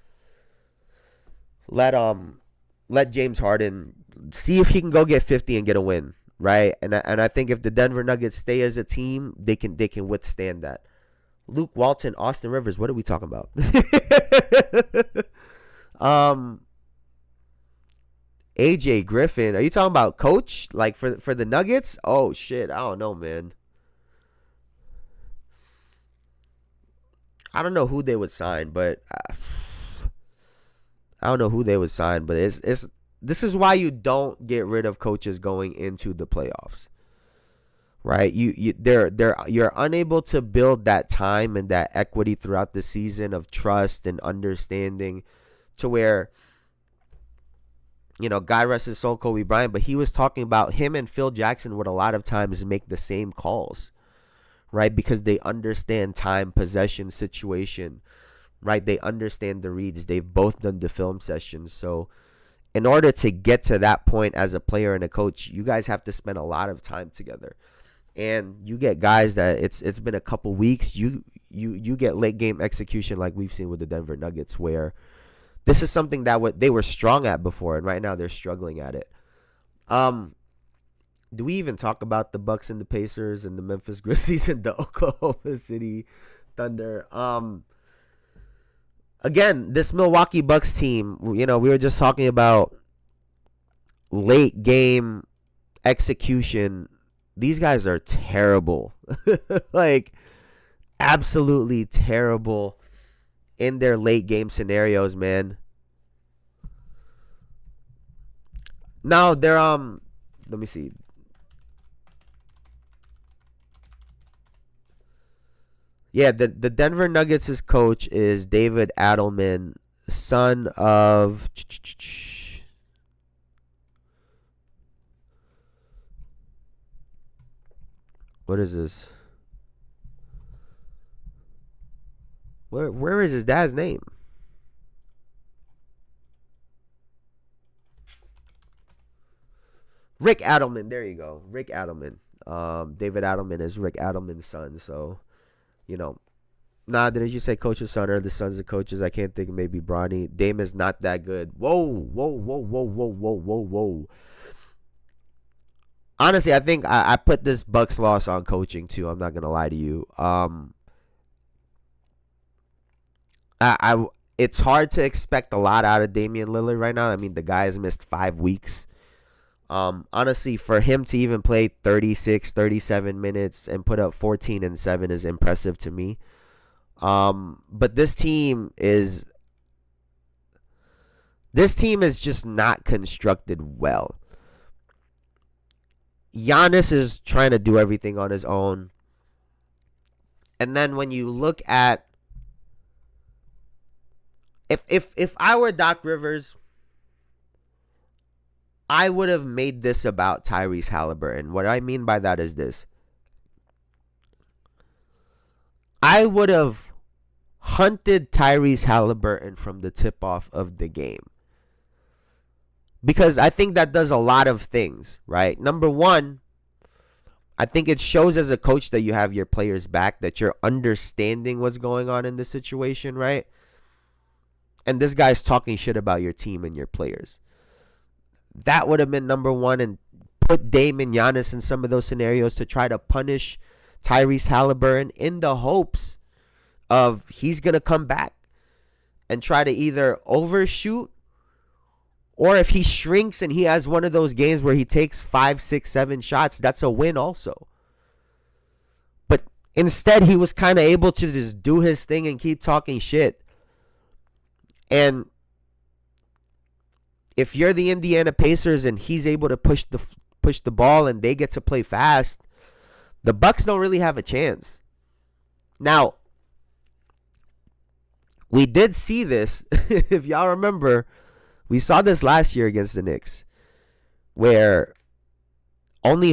S1: James Harden see if he can go get 50 and get a win, right? And I think if the Denver Nuggets stay as a team, they can withstand that. Luke Walton, Austin Rivers, what are we talking about? AJ Griffin, are you talking about coach like for the Nuggets? Oh shit, I don't know, man. I don't know who they would sign, but it's this is why you don't get rid of coaches going into the playoffs, right? You're unable to build that time and that equity throughout the season of trust and understanding, to where, God rest his soul, Kobe Bryant, but he was talking about him and Phil Jackson would a lot of times make the same calls, right? Because they understand time, possession, situation. Right, they understand the reads. They've both done the film sessions. So in order to get to that point as a player and a coach, you guys have to spend a lot of time together. And you get guys that it's been a couple weeks. You get late game execution like we've seen with the Denver Nuggets, where this is something that they were strong at before, and right now they're struggling at it. Do we even talk about the Bucks and the Pacers and the Memphis Grizzlies and the Oklahoma City Thunder? Again, this Milwaukee Bucks team, we were just talking about late game execution. These guys are terrible. Like, absolutely terrible in their late game scenarios, man. Now they're let me see. Yeah, the Denver Nuggets' coach is David Adelman, son of what is this? Where is his dad's name? Rick Adelman. There you go. Rick Adelman. David Adelman is Rick Adelman's son. So, didn't you say coach's son or the sons of coaches? I can't think. Maybe Bronny. Dame is not that good. Whoa. Honestly, I think I put this Bucks loss on coaching too. I'm not gonna lie to you. It's hard to expect a lot out of Damian Lillard right now. I mean, the guy has missed 5 weeks. Honestly, for him to even play 36, 37 minutes and put up 14 and 7 is impressive to me. But this team is just not constructed well. Giannis is trying to do everything on his own. And then when you look at if I were Doc Rivers, I would have made this about Tyrese Halliburton. What I mean by that is this. I would have hunted Tyrese Halliburton from the tip-off of the game. Because I think that does a lot of things, right? Number one, I think it shows as a coach that you have your players back, that you're understanding what's going on in this situation, right? And this guy's talking shit about your team and your players. That would have been number one, and put Dame and Giannis in some of those scenarios to try to punish Tyrese Halliburton in the hopes of he's going to come back and try to either overshoot, or if he shrinks and he has one of those games where he takes 5, 6, 7 shots, that's a win also. But instead, he was kind of able to just do his thing and keep talking shit. And if you're the Indiana Pacers and he's able to push the ball and they get to play fast, the Bucks don't really have a chance. Now, we did see this, if y'all remember, we saw this last year against the Knicks, where only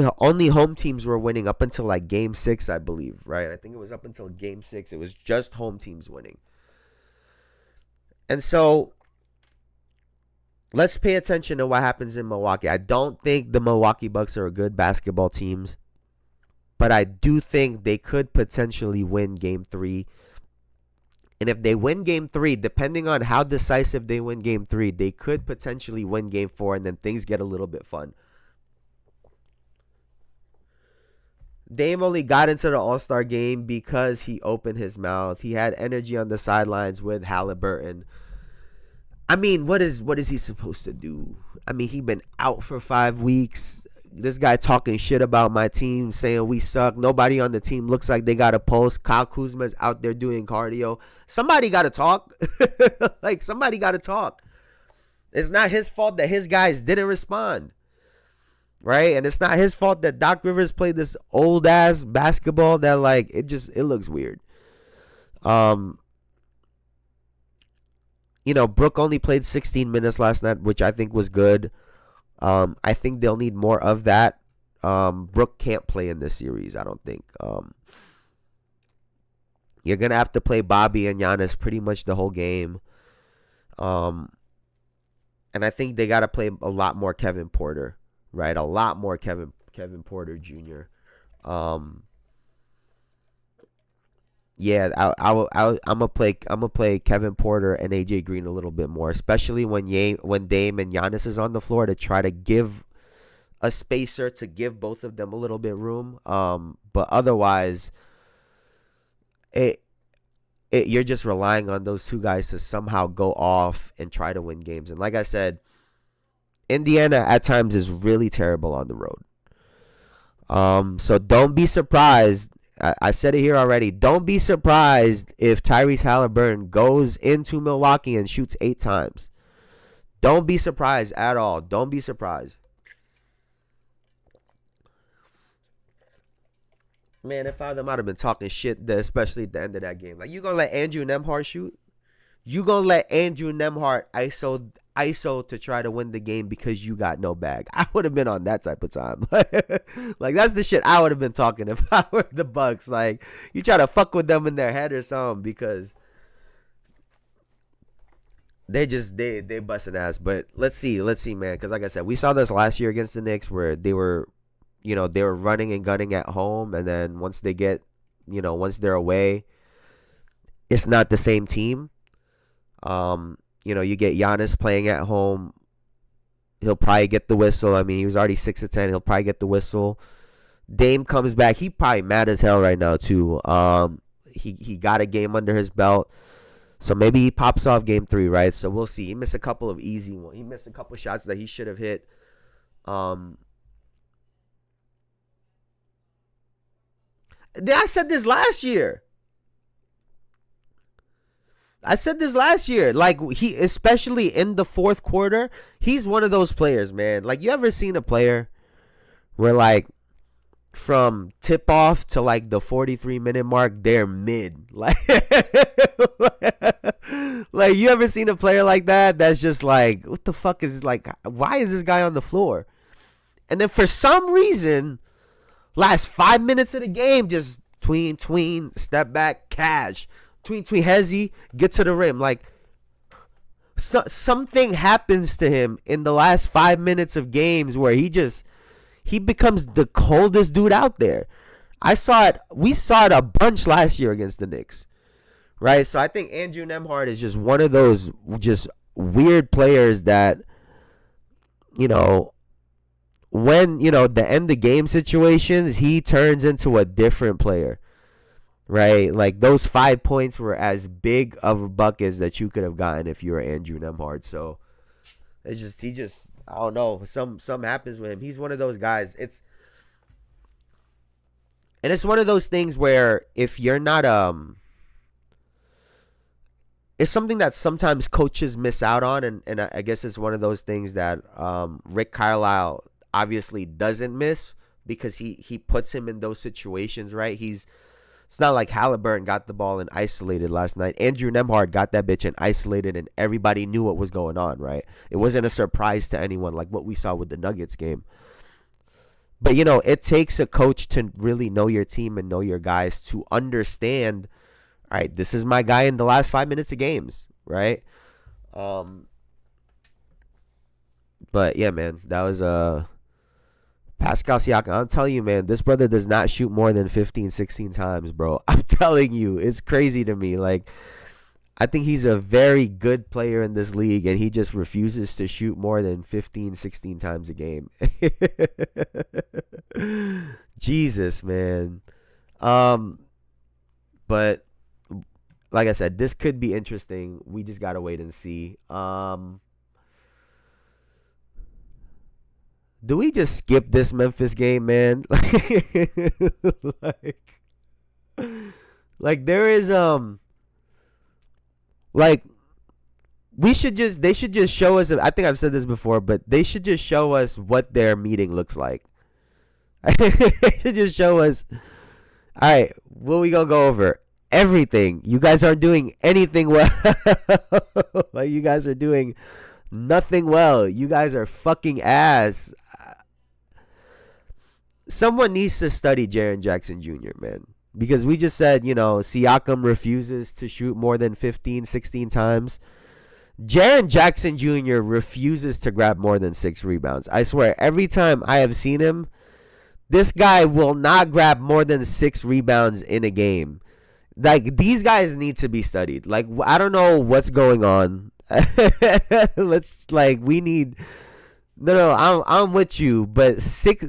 S1: home teams were winning up until like Game 6, I believe, right? I think it was up until Game 6. It was just home teams winning. And so let's pay attention to what happens in Milwaukee. I don't think the Milwaukee Bucks are a good basketball team, but I do think they could potentially win Game 3. And if they win Game 3, depending on how decisive they win Game 3, they could potentially win Game 4, and then things get a little bit fun. Dame only got into the All-Star game because he opened his mouth. He had energy on the sidelines with Halliburton. I mean, what is he supposed to do? I mean, he been out for 5 weeks. This guy talking shit about my team, saying we suck. Nobody on the team looks like they got a pulse. Kyle Kuzma's out there doing cardio. Somebody got to talk. Somebody got to talk. It's not his fault that his guys didn't respond. Right? And it's not his fault that Doc Rivers played this old ass basketball that it looks weird. Brook only played 16 minutes last night, which I think was good. I think they'll need more of that. Brook can't play in this series, I don't think. You're going to have to play Bobby and Giannis pretty much the whole game. And I think they got to play a lot more Kevin Porter. Right, a lot more Kevin Porter Jr. I'm gonna play Kevin Porter and AJ Green a little bit more, especially when Dame and Giannis is on the floor, to try to give a spacer to give both of them a little bit room. But otherwise, you're just relying on those two guys to somehow go off and try to win games. And like I said, Indiana at times is really terrible on the road. So don't be surprised. I said it here already. Don't be surprised if Tyrese Halliburton goes into Milwaukee and shoots 8 times. Don't be surprised at all. Don't be surprised. Man, if I might have been talking shit, especially at the end of that game. Like, you going to let Andrew Nembhard shoot? You going to let Andrew Nembhard ISO to try to win the game because you got no bag? I would have been on that type of time. Like, that's the shit I would have been talking if I were the Bucks. Like, you try to fuck with them in their head or something because they busting ass. But let's see, man. Because like I said, we saw this last year against the Knicks where they were running and gunning at home, and then once they're away, it's not the same team. You get Giannis playing at home. He'll probably get the whistle. I mean, he was already 6 of 10. He'll probably get the whistle. Dame comes back. He probably mad as hell right now too. He got a game under his belt, so maybe he pops off game 3, right? So we'll see. He missed a couple of easy ones. He missed a couple shots that he should have hit. I said this last year. Like, he, especially in the fourth quarter, he's one of those players, man. Like, you ever seen a player where, like, from tip off to like the 43-minute mark, they're mid? Like, like, you ever seen a player like that? That's just like, what the fuck is, like, why is this guy on the floor? And then for some reason, last 5 minutes of the game, just tween, step back, cash. Tween, hezzy, get to the rim. Like, something happens to him in the last 5 minutes of games where he becomes the coldest dude out there. We saw it a bunch last year against the Knicks, right? So I think Andrew Nembhard is just one of those just weird players that, when, the end of game situations, he turns into a different player. Right, like those 5 points were as big of buckets that you could have gotten if you were Andrew Nembhard. So it's just I don't know. Something happens with him. He's one of those guys. It's one of those things where if you're not it's something that sometimes coaches miss out on, and I guess it's one of those things that Rick Carlisle obviously doesn't miss because he puts him in those situations. Right, It's not like Halliburton got the ball and isolated last night. Andrew Nembhard got that bitch and isolated, and everybody knew what was going on, right? It wasn't a surprise to anyone like what we saw with the Nuggets game. But, it takes a coach to really know your team and know your guys to understand, all right, this is my guy in the last 5 minutes of games, right? But, yeah, man, that was Pascal Siakam. I'm telling you, man, this brother does not shoot more than 15, 16 times, bro. I'm telling you, it's crazy to me. Like, I think he's a very good player in this league, and he just refuses to shoot more than 15, 16 times a game. Jesus, man. But like I said, this could be interesting. We just gotta wait and see. Do we just skip this Memphis game, man? like there is like they should just show us. I think I've said this before, but they should just show us what their meeting looks like. They should just show us. All right, what we gonna go over? Everything. You guys aren't doing anything well. Like, you guys are doing nothing well. You guys are fucking ass. Someone needs to study Jaren Jackson Jr., man. Because we just said, Siakam refuses to shoot more than 15, 16 times. Jaren Jackson Jr. refuses to grab more than 6 rebounds. I swear, every time I have seen him, this guy will not grab more than 6 rebounds in a game. Like, these guys need to be studied. Like, I don't know what's going on. We need... No, I'm with you, but 6...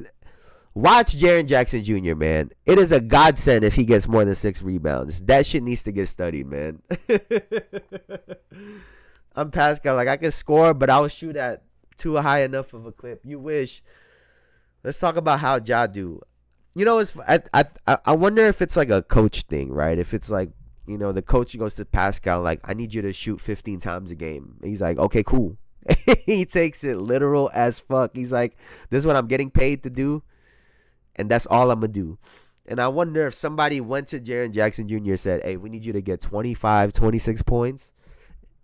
S1: Watch Jaren Jackson Jr., man. It is a godsend if he gets more than 6 rebounds. That shit needs to get studied, man. I'm Pascal. Like, I can score, but I'll shoot at too high enough of a clip. You wish. Let's talk about how Ja do. It's I wonder if it's like a coach thing, right? If it's like, the coach goes to Pascal like, I need you to shoot 15 times a game. And he's like, okay, cool. He takes it literal as fuck. He's like, this is what I'm getting paid to do, and that's all I'm gonna do. And I wonder if somebody went to Jaren Jackson Jr. and said, hey, we need you to get 25, 26 points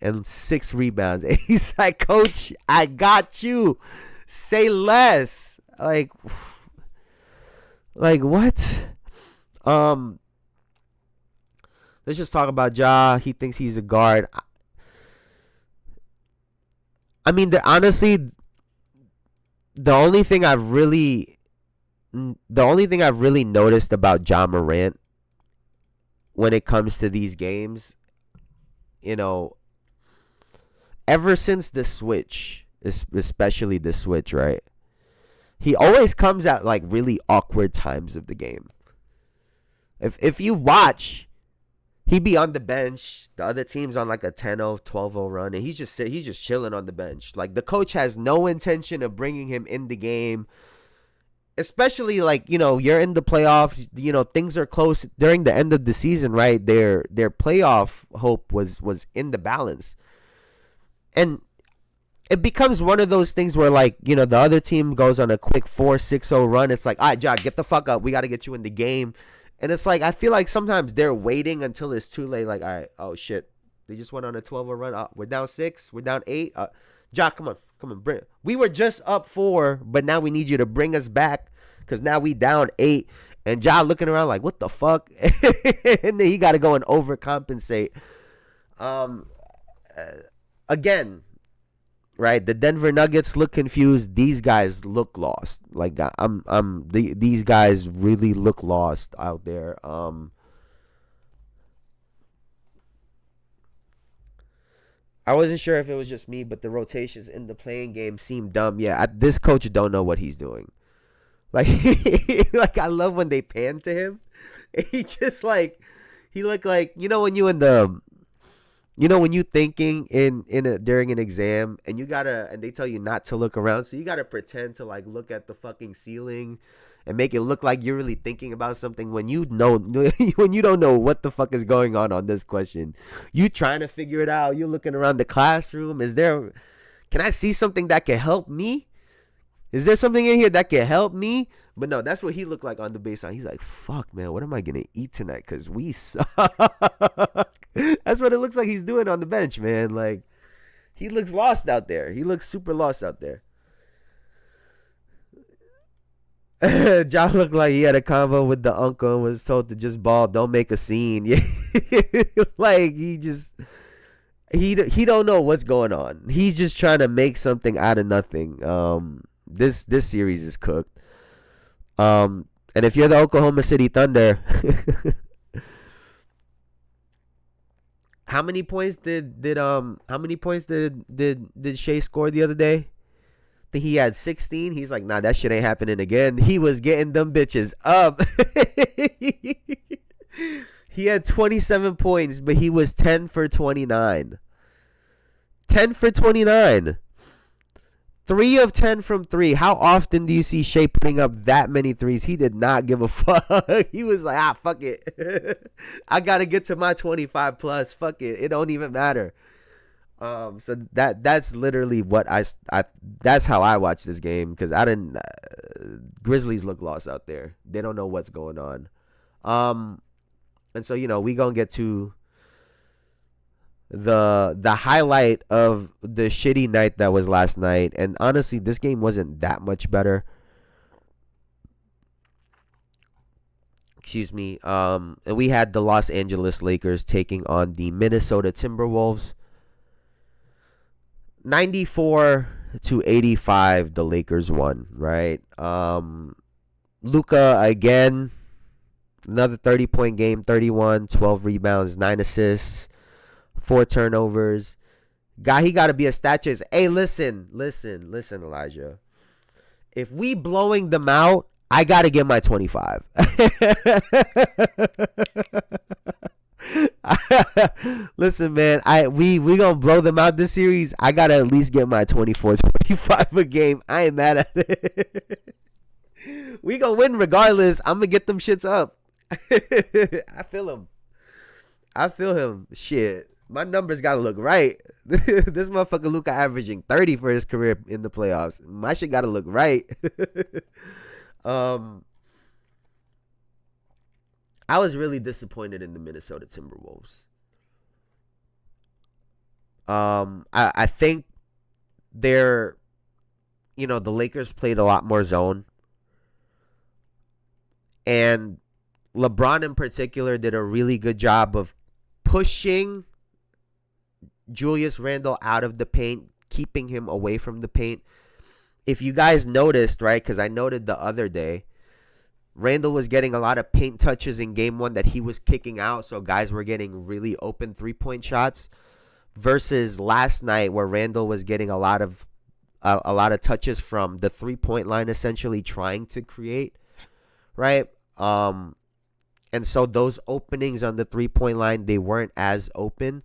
S1: and 6 rebounds. And he's like, coach, I got you. Say less. Like what? Let's just talk about Ja. He thinks he's a guard. I mean, honestly, the only thing I've really noticed about Ja Morant when it comes to these games, ever since the switch, especially the switch, right? He always comes at like really awkward times of the game. If you watch, he be on the bench. The other team's on like a 10-0, 12-0 run, and he's just chilling on the bench. Like, the coach has no intention of bringing him in the game. Especially like, you're in the playoffs, things are close during the end of the season, right? Their playoff hope was in the balance. And it becomes one of those things where, like, the other team goes on a quick 4-6-0 run. It's like, all right, Ja, get the fuck up. We got to get you in the game. And it's like, I feel like sometimes they're waiting until it's too late. Like, all right, oh shit, they just went on a 12-0 run. We're down 6. We're down 8. Ja, come on. We were just up 4, but now we need you to bring us back because now we down 8. And Ja looking around like, what the fuck? And then he got to go and overcompensate. Again, right? The Denver Nuggets look confused. These guys look lost. Like, these guys really look lost out there. I wasn't sure if it was just me, but the rotations in the playing game seemed dumb. Yeah, this coach don't know what he's doing. Like, like, I love when they pan to him. He just like, he looked like, when you when you thinking during an exam and and they tell you not to look around, so you gotta pretend to like look at the fucking ceiling and make it look like you're really thinking about something when you don't know what the fuck is going on this question. You trying to figure it out. You're looking around the classroom. Can I see something that can help me? Is there something in here that can help me? But no, that's what he looked like on the baseline. He's like, fuck, man, what am I going to eat tonight? Because we suck. That's what it looks like he's doing on the bench, man. Like, he looks lost out there. He looks super lost out there. Ja looked like he had a convo with the uncle and was told to just ball, don't make a scene. Yeah. Like, he don't know what's going on. He's just trying to make something out of nothing. This series is cooked. And if you're the Oklahoma City Thunder, how many points did Shea score the other day? I think he had 16. He's like, nah, that shit ain't happening again. He was getting them bitches up. He had 27 points, but he was 10 for 29. 10 for 29. 3 of 10 from 3. How often do you see Shea putting up that many threes? He did not give a fuck. He was like, fuck it. I got to get to my 25 plus. Fuck it. It don't even matter. So that's literally what that's how I watch this game, because I didn't. Grizzlies look lost out there. They don't know what's going on. And so, we gonna get to the highlight of the shitty night that was last night. And honestly, this game wasn't that much better. Excuse me. And we had the Los Angeles Lakers taking on the Minnesota Timberwolves. 94-85, the Lakers won, right? Luka again, another 30-point game, 31, 12 rebounds, 9 assists, 4 turnovers. He got to be a stat chase. Hey, listen, Elijah. If we blowing them out, I got to get my 25. Listen, man, we gonna blow them out this series. I gotta at least get my 24-25 a game. I ain't mad at it. We gonna win regardless. I'm gonna get them shits up. I feel him. I feel him. Shit. My numbers gotta look right. This motherfucker Luka averaging 30 for his career in the playoffs. My shit gotta look right. I was really disappointed in the Minnesota Timberwolves. I think the Lakers played a lot more zone. And LeBron in particular did a really good job of pushing Julius Randle out of the paint, keeping him away from the paint. If you guys noticed, right, because I noted the other day, Randle was getting a lot of paint touches in game one that he was kicking out, so guys were getting really open three-point shots, versus last night where Randle was getting a lot of touches from the three-point line, essentially trying to create, right? And so those openings on the three-point line, they weren't as open.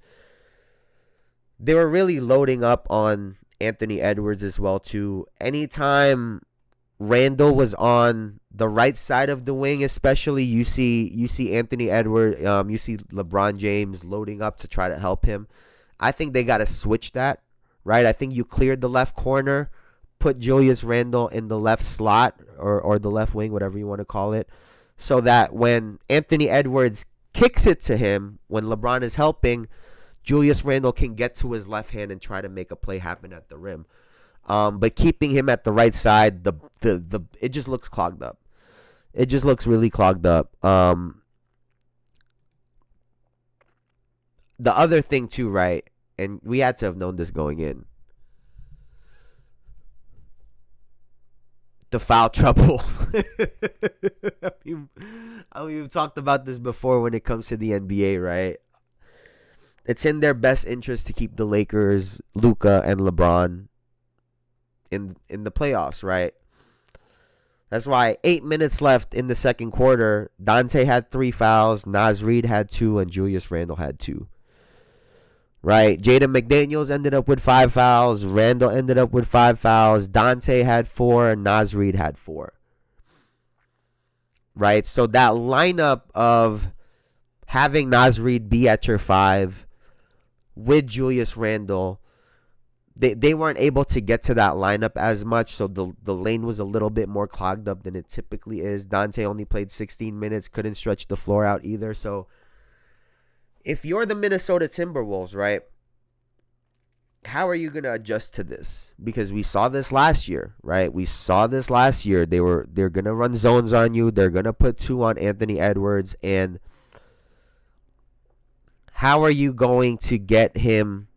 S1: They were really loading up on Anthony Edwards as well, too. Anytime Randle was on the right side of the wing, especially, you see Anthony Edwards, you see LeBron James loading up to try to help him. I think they got to switch that, right? I think you cleared the left corner, put Julius Randle in the left slot or the left wing, whatever you want to call it, so that when Anthony Edwards kicks it to him, when LeBron is helping, Julius Randle can get to his left hand and try to make a play happen at the rim. But keeping him at the right side, it just looks clogged up. It just looks really clogged up. The other thing too, right, and we had to have known this going in, the foul trouble. We've talked about this before when it comes to the NBA, right? It's in their best interest to keep the Lakers, Luka, and LeBron in the playoffs, right? That's why 8 minutes left in the second quarter, Dante had 3 fouls, Naz Reid had 2, and Julius Randle had 2. Right? Jaden McDaniels ended up with 5 fouls, Randle ended up with 5 fouls, Dante had 4, and Naz Reid had 4. Right? So that lineup of having Naz Reid be at your 5 with Julius Randle, they weren't able to get to that lineup as much, so the lane was a little bit more clogged up than it typically is. Dante only played 16 minutes, couldn't stretch the floor out either. So if you're the Minnesota Timberwolves, right, how are you going to adjust to this? Because we saw this last year, right? We saw this last year. They're going to run zones on you. They're going to put 2 on Anthony Edwards, and how are you going to get him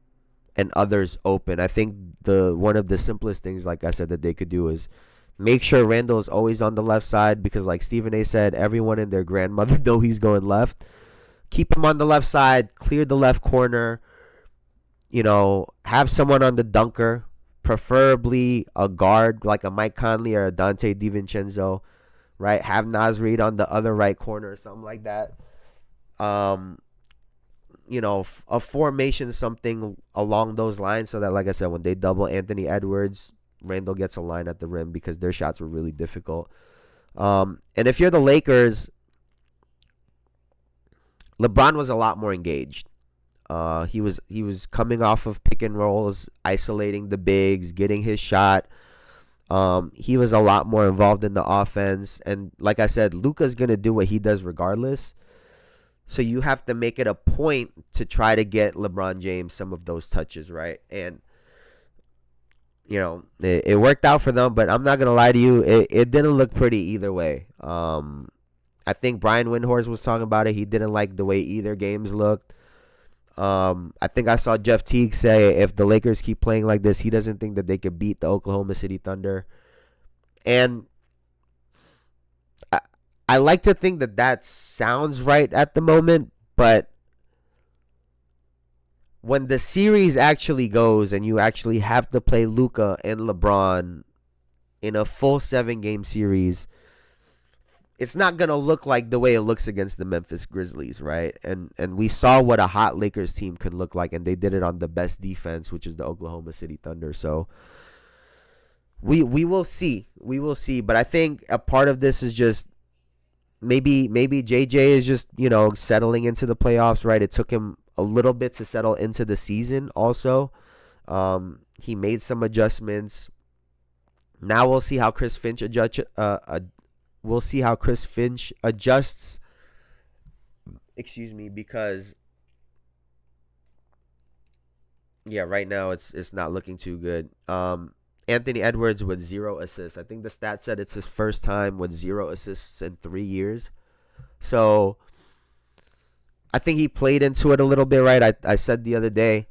S1: and others open? I think one of the simplest things, like I said, that they could do is make sure Randle is always on the left side, because like Stephen A said, everyone and their grandmother know he's going left. Keep him on the left side, clear the left corner, have someone on the dunker, preferably a guard like a Mike Conley or a Dante DiVincenzo, right? Have Naz Reid on the other right corner or something like that. A formation, something along those lines, so that, like I said, when they double Anthony Edwards, Randle gets a line at the rim, because their shots were really difficult. And if you're the Lakers, LeBron was a lot more engaged. He was coming off of pick and rolls, isolating the bigs, getting his shot. He was a lot more involved in the offense. And like I said, Luka's going to do what he does regardless. So you have to make it a point to try to get LeBron James some of those touches, right? And, it worked out for them, but I'm not going to lie to you, it didn't look pretty either way. I think Brian Windhorst was talking about it. He didn't like the way either games looked. I think I saw Jeff Teague say if the Lakers keep playing like this, he doesn't think that they could beat the Oklahoma City Thunder. And I like to think that sounds right at the moment, but when the series actually goes and you actually have to play Luka and LeBron in a full 7-game series, it's not going to look like the way it looks against the Memphis Grizzlies, right? And we saw what a hot Lakers team can look like, and they did it on the best defense, which is the Oklahoma City Thunder. So we will see. We will see. But I think a part of this is just maybe JJ is just, settling into the playoffs, right? It took him a little bit to settle into the season also. He made some adjustments. Now we'll see how Chris Finch adjusts. Excuse me, because right now it's not looking too good. Anthony Edwards with 0 assists. I think the stat said it's his first time with 0 assists in 3 years. So I think he played into it a little bit, right? I said the other day,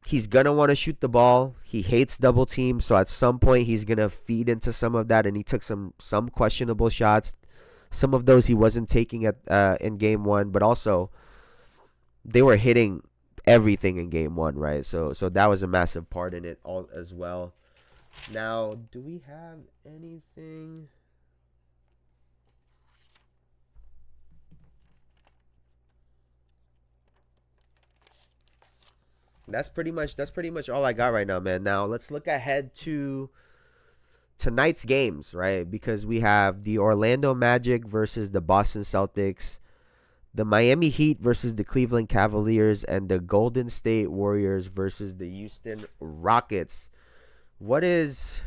S1: he's going to want to shoot the ball. He hates double teams. So at some point, he's going to feed into some of that. And he took some questionable shots. Some of those he wasn't taking in game 1. But also, they were hitting everything in game 1, right? So that was a massive part in it all as well. Now, do we have anything? That's pretty much all I got right now, man. Now let's look ahead to tonight's games, right? Because we have the Orlando Magic versus the Boston Celtics, the Miami Heat versus the Cleveland Cavaliers, and the Golden State Warriors versus the Houston Rockets. What's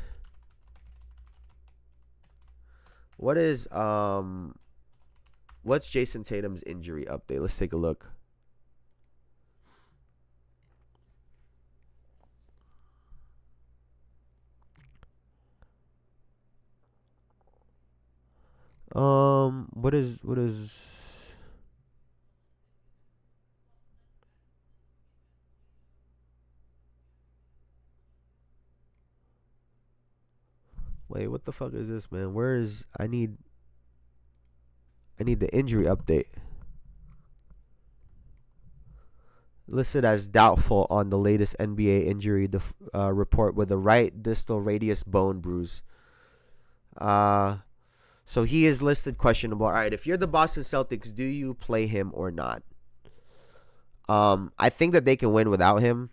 S1: Jason Tatum's injury update? Let's take a look. What is Wait, what the fuck is this, man? I need the injury update. Listed as doubtful on the latest NBA injury report with a right distal radius bone bruise. So he is listed questionable. All right, if you're the Boston Celtics, do you play him or not? I think that they can win without him.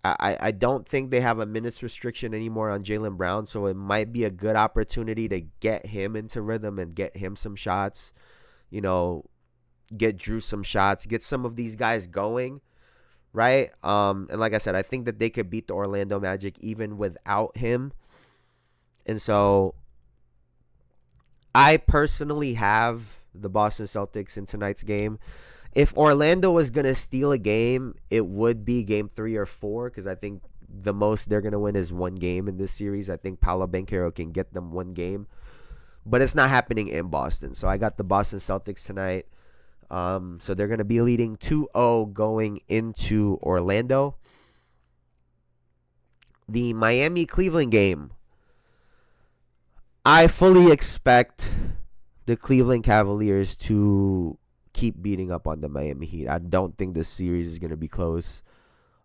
S1: I don't think they have a minutes restriction anymore on Jaylen Brown, so it might be a good opportunity to get him into rhythm and get him some shots. Get Drew some shots, get some of these guys going, right? And like I said, I think that they could beat the Orlando Magic even without him. And so I personally have the Boston Celtics in tonight's game. If Orlando was going to steal a game, it would be game 3 or 4, because I think the most they're going to win is 1 game in this series. I think Paolo Banchero can get them 1 game. But it's not happening in Boston. So I got the Boston Celtics tonight. So they're going to be leading 2-0 going into Orlando. The Miami-Cleveland game. I fully expect the Cleveland Cavaliers to keep beating up on the Miami Heat. I don't think this series is going to be close.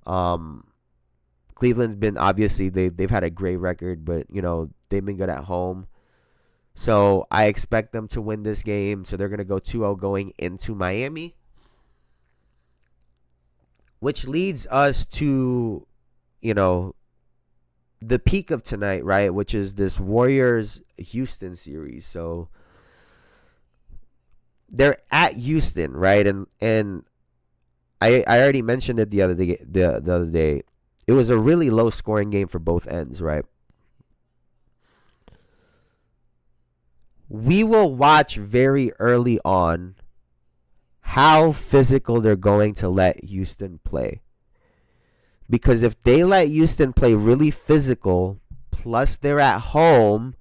S1: Cleveland's been, obviously, they've had a great record, but, they've been good at home. So I expect them to win this game. So they're going to go 2-0 going into Miami. Which leads us to, the peak of tonight, right? Which is this Warriors-Houston series. So they're at Houston, right? And I already mentioned it the other day. It was a really low-scoring game for both ends, right? We will watch very early on how physical they're going to let Houston play. Because if they let Houston play really physical, plus they're at home,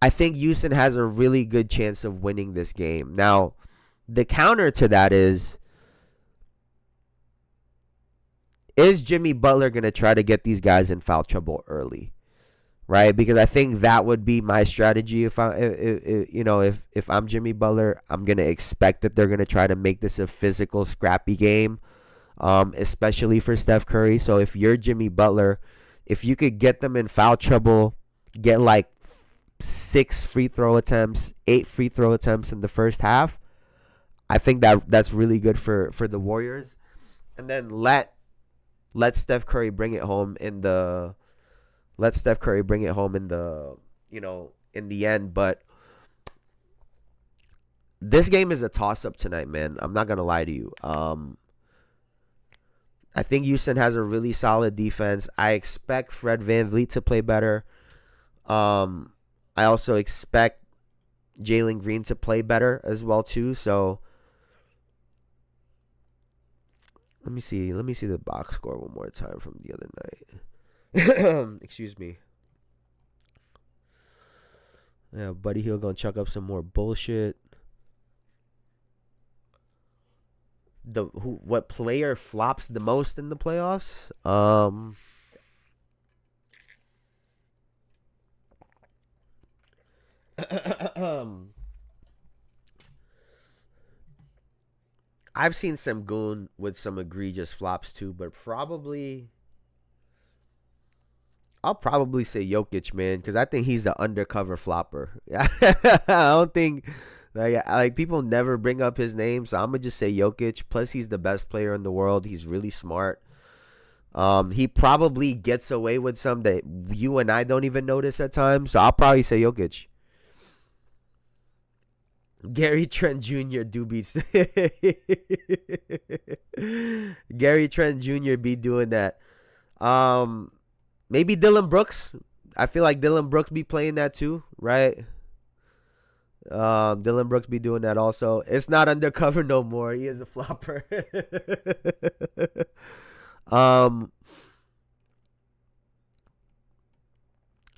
S1: I think Houston has a really good chance of winning this game. Now, the counter to that is Jimmy Butler going to try to get these guys in foul trouble early? Right? Because I think that would be my strategy if I'm Jimmy Butler. I'm going to expect that they're going to try to make this a physical, scrappy game, especially for Steph Curry. So if you're Jimmy Butler, if you could get them in foul trouble, get like 6 free throw attempts, 8 free throw attempts in the first half, I think that's really good for the Warriors. and then let Steph Curry bring it home in the in the end. But this game is a toss-up tonight, man. I'm not gonna lie to you. I think Houston has a really solid defense. I expect Fred VanVleet to play better. I also expect Jalen Green to play better as well too. So let me see the box score one more time from the other night. Excuse me. Yeah, Buddy Hield gonna chuck up some more bullshit. What player flops the most in the playoffs? I've seen some goon with some egregious flops too, but I'll probably say Jokic, man, because I think he's the undercover flopper. I don't think like people never bring up his name, so I'm gonna just say Jokic. Plus, he's the best player in the world. He's really smart. He probably gets away with some that you and I don't even notice at times. So I'll probably say Jokic. Gary Trent Jr. do be Gary Trent Jr. be doing that. Maybe Dylan Brooks. I feel like Dylan Brooks be playing that too, right? Dylan Brooks be doing that also. It's not undercover no more. He is a flopper.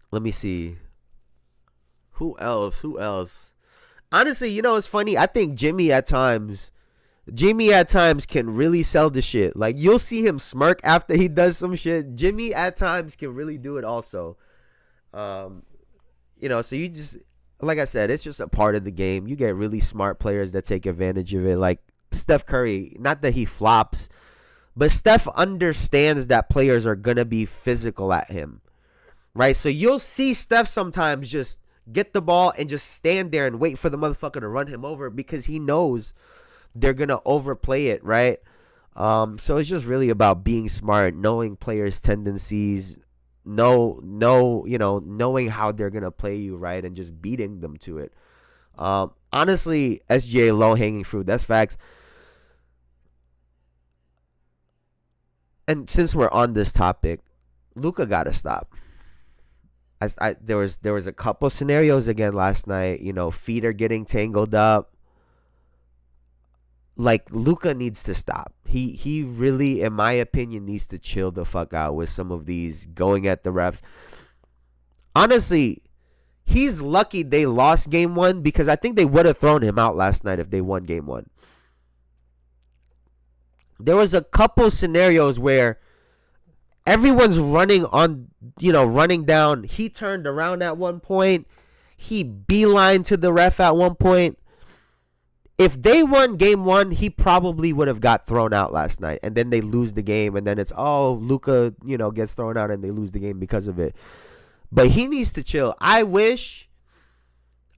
S1: Let me see. Who else? Honestly, it's funny. I think Jimmy at times can really sell the shit. Like, you'll see him smirk after he does some shit. Jimmy at times can really do it also. So you just, like I said, it's just a part of the game. You get really smart players that take advantage of it. Like Steph Curry, not that he flops, but Steph understands that players are going to be physical at him, right? So you'll see Steph sometimes just get the ball and just stand there and wait for the motherfucker to run him over because he knows they're going to overplay it, right? So it's just really about being smart, knowing players' tendencies, knowing how they're going to play you, right? And just beating them to it. Honestly, SGA low-hanging fruit. That's facts. And since we're on this topic, Luka got to stop. There was a couple scenarios again last night. Feet are getting tangled up. Like, Luka needs to stop. He really, in my opinion, needs to chill the fuck out with some of these going at the refs. Honestly, he's lucky they lost game one because I think they would have thrown him out last night if they won game one. There was a couple scenarios where everyone's running down. He turned around at one point. He beelined to the ref at one point. If they won game one, he probably would have got thrown out last night. And then they lose the game. And then it's, Luka, gets thrown out and they lose the game because of it. But he needs to chill. I wish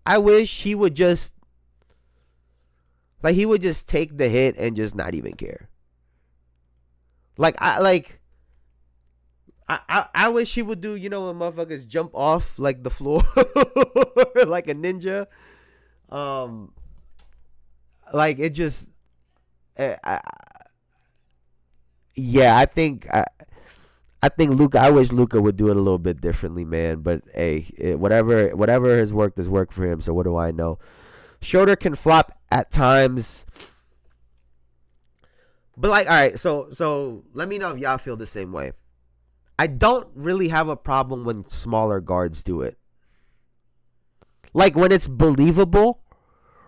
S1: he would just, take the hit and just not even care. I wish he would do, when motherfuckers jump off like the floor like a ninja. It just, I think Luka. I wish Luka would do it a little bit differently, man. But hey, whatever has worked for him. So what do I know? Schroeder can flop at times. But all right, so let me know if y'all feel the same way. I don't really have a problem when smaller guards do it. Like when it's believable,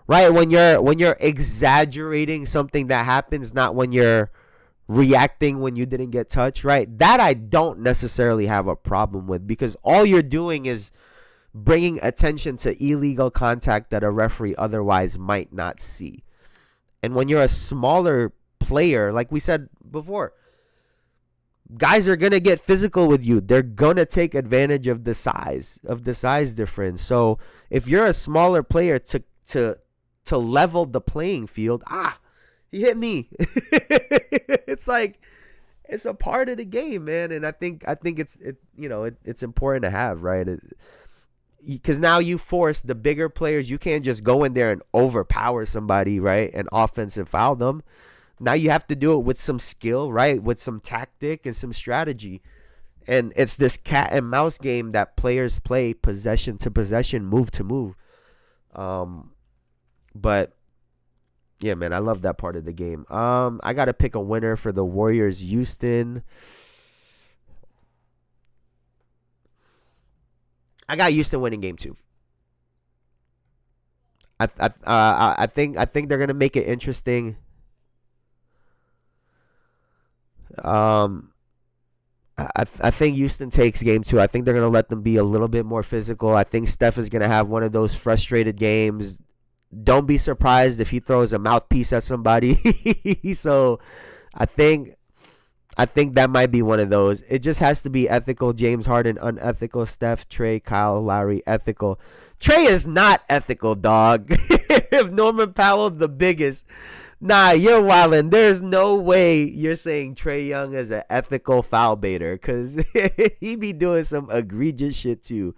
S1: right? When you're exaggerating something that happens, not when you're reacting when you didn't get touched, right? That I don't necessarily have a problem with because all you're doing is bringing attention to illegal contact that a referee otherwise might not see. And when you're a smaller player, like we said before, guys are going to get physical with you. They're going to take advantage of the size difference. So if you're a smaller player to level the playing field, he hit me. it's like it's a part of the game, man. And I think it's important to have, right? Because now you force the bigger players. You can't just go in there and overpower somebody, right? And offensive foul them. Now you have to do it with some skill, right? With some tactic and some strategy. And it's this cat and mouse game that players play possession to possession, move to move. But yeah, man, I love that part of the game. I got to pick a winner for the Warriors Houston. I got Houston winning game 2. I think they're gonna make it interesting. I think Houston takes game 2. I think they're gonna let them be a little bit more physical. I think Steph is gonna have one of those frustrated games. Don't be surprised if he throws a mouthpiece at somebody. So I think that might be one of those. It just has to be ethical. James Harden, unethical. Steph, Trey, Kyle Lowry, ethical. Trey is not ethical, dog. If Norman Powell, the biggest. Nah, you're wildin'. There's no way you're saying Trey Young is an ethical foul baiter, because he be doing some egregious shit too.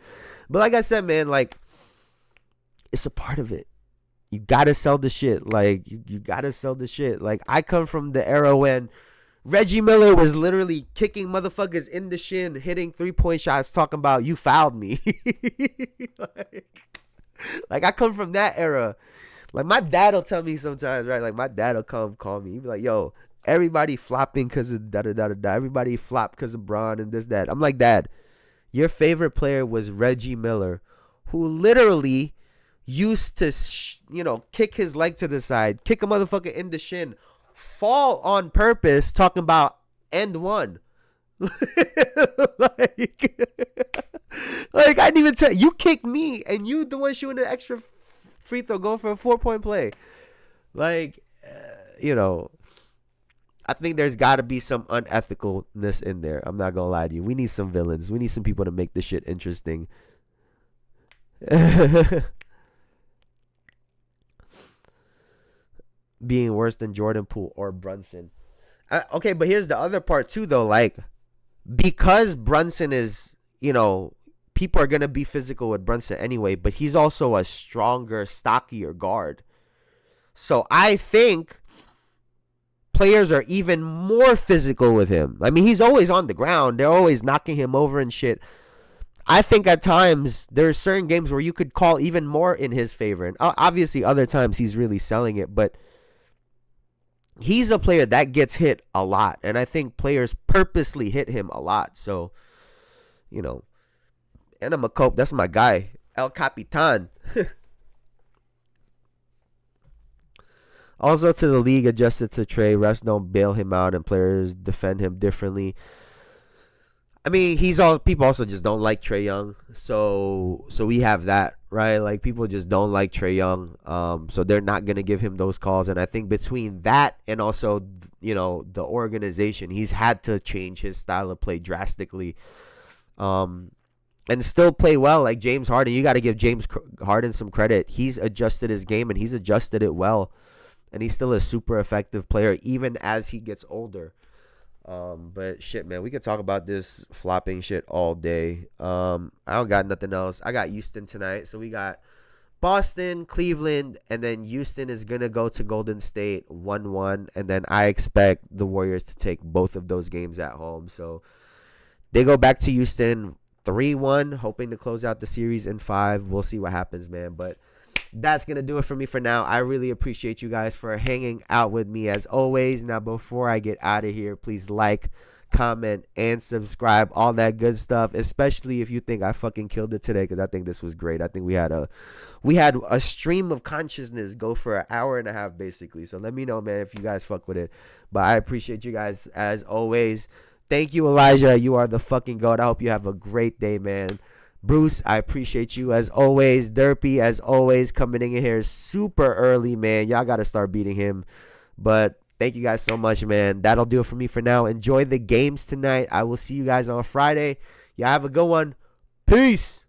S1: But like I said, man, like, it's a part of it. You got to sell the shit. Like, you got to sell the shit. Like, I come from the era when Reggie Miller was literally kicking motherfuckers in the shin, hitting 3-point shots, talking about, you fouled me. like, I come from that era. Like, my dad will tell me sometimes, right? Like, my dad will come call me. He'll be like, yo, everybody flopping because of da-da-da-da-da. Everybody flopped because of Bron and this, that. I'm like, Dad, your favorite player was Reggie Miller, who literally used to, kick his leg to the side, kick a motherfucker in the shin, fall on purpose, talking about end one. like, I didn't even tell you kicked me, and you the one shooting the extra free throw, going for a 4-point play. Like, I think there's got to be some unethicalness in there. I'm not gonna lie to you. We need some villains. We need some people to make this shit interesting. Being worse than Jordan Poole or Brunson. Okay, but here's the other part too, though. Like, because Brunson is, people are going to be physical with Brunson anyway, but he's also a stronger, stockier guard. So I think players are even more physical with him. I mean, he's always on the ground. They're always knocking him over and shit. I think at times there are certain games where you could call even more in his favor. And obviously other times he's really selling it, but he's a player that gets hit a lot. And I think players purposely hit him a lot. So, and I'm a cope. That's my guy, El Capitan. Also, to the league adjusted to Trey. Refs don't bail him out and players defend him differently. I mean, people also just don't like Trey Young. So we have that, right? Like, people just don't like Trey Young. So they're not going to give him those calls. And I think between that and also, the organization, he's had to change his style of play drastically. And still play well. Like James Harden, you got to give James Harden some credit. He's adjusted his game and he's adjusted it well. And he's still a super effective player even as he gets older. But shit, man, we could talk about this flopping shit all day. I don't got nothing else. I got Houston tonight. So we got Boston, Cleveland, and then Houston is going to go to Golden State 1-1. And then I expect the Warriors to take both of those games at home. So they go back to Houston 3-1, hoping to close out the series in 5. We'll see what happens, man. But that's going to do it for me for now. I really appreciate you guys for hanging out with me as always. Now, before I get out of here, please like, comment, and subscribe. All that good stuff, especially if you think I fucking killed it today, because I think this was great. I think we had a stream of consciousness go for an hour and a half, basically. So let me know, man, if you guys fuck with it. But I appreciate you guys as always. Thank you, Elijah. You are the fucking goat. I hope you have a great day, man. Bruce, I appreciate you as always. Derpy, as always, coming in here super early, man. Y'all got to start beating him. But thank you guys so much, man. That'll do it for me for now. Enjoy the games tonight. I will see you guys on Friday. Y'all have a good one. Peace.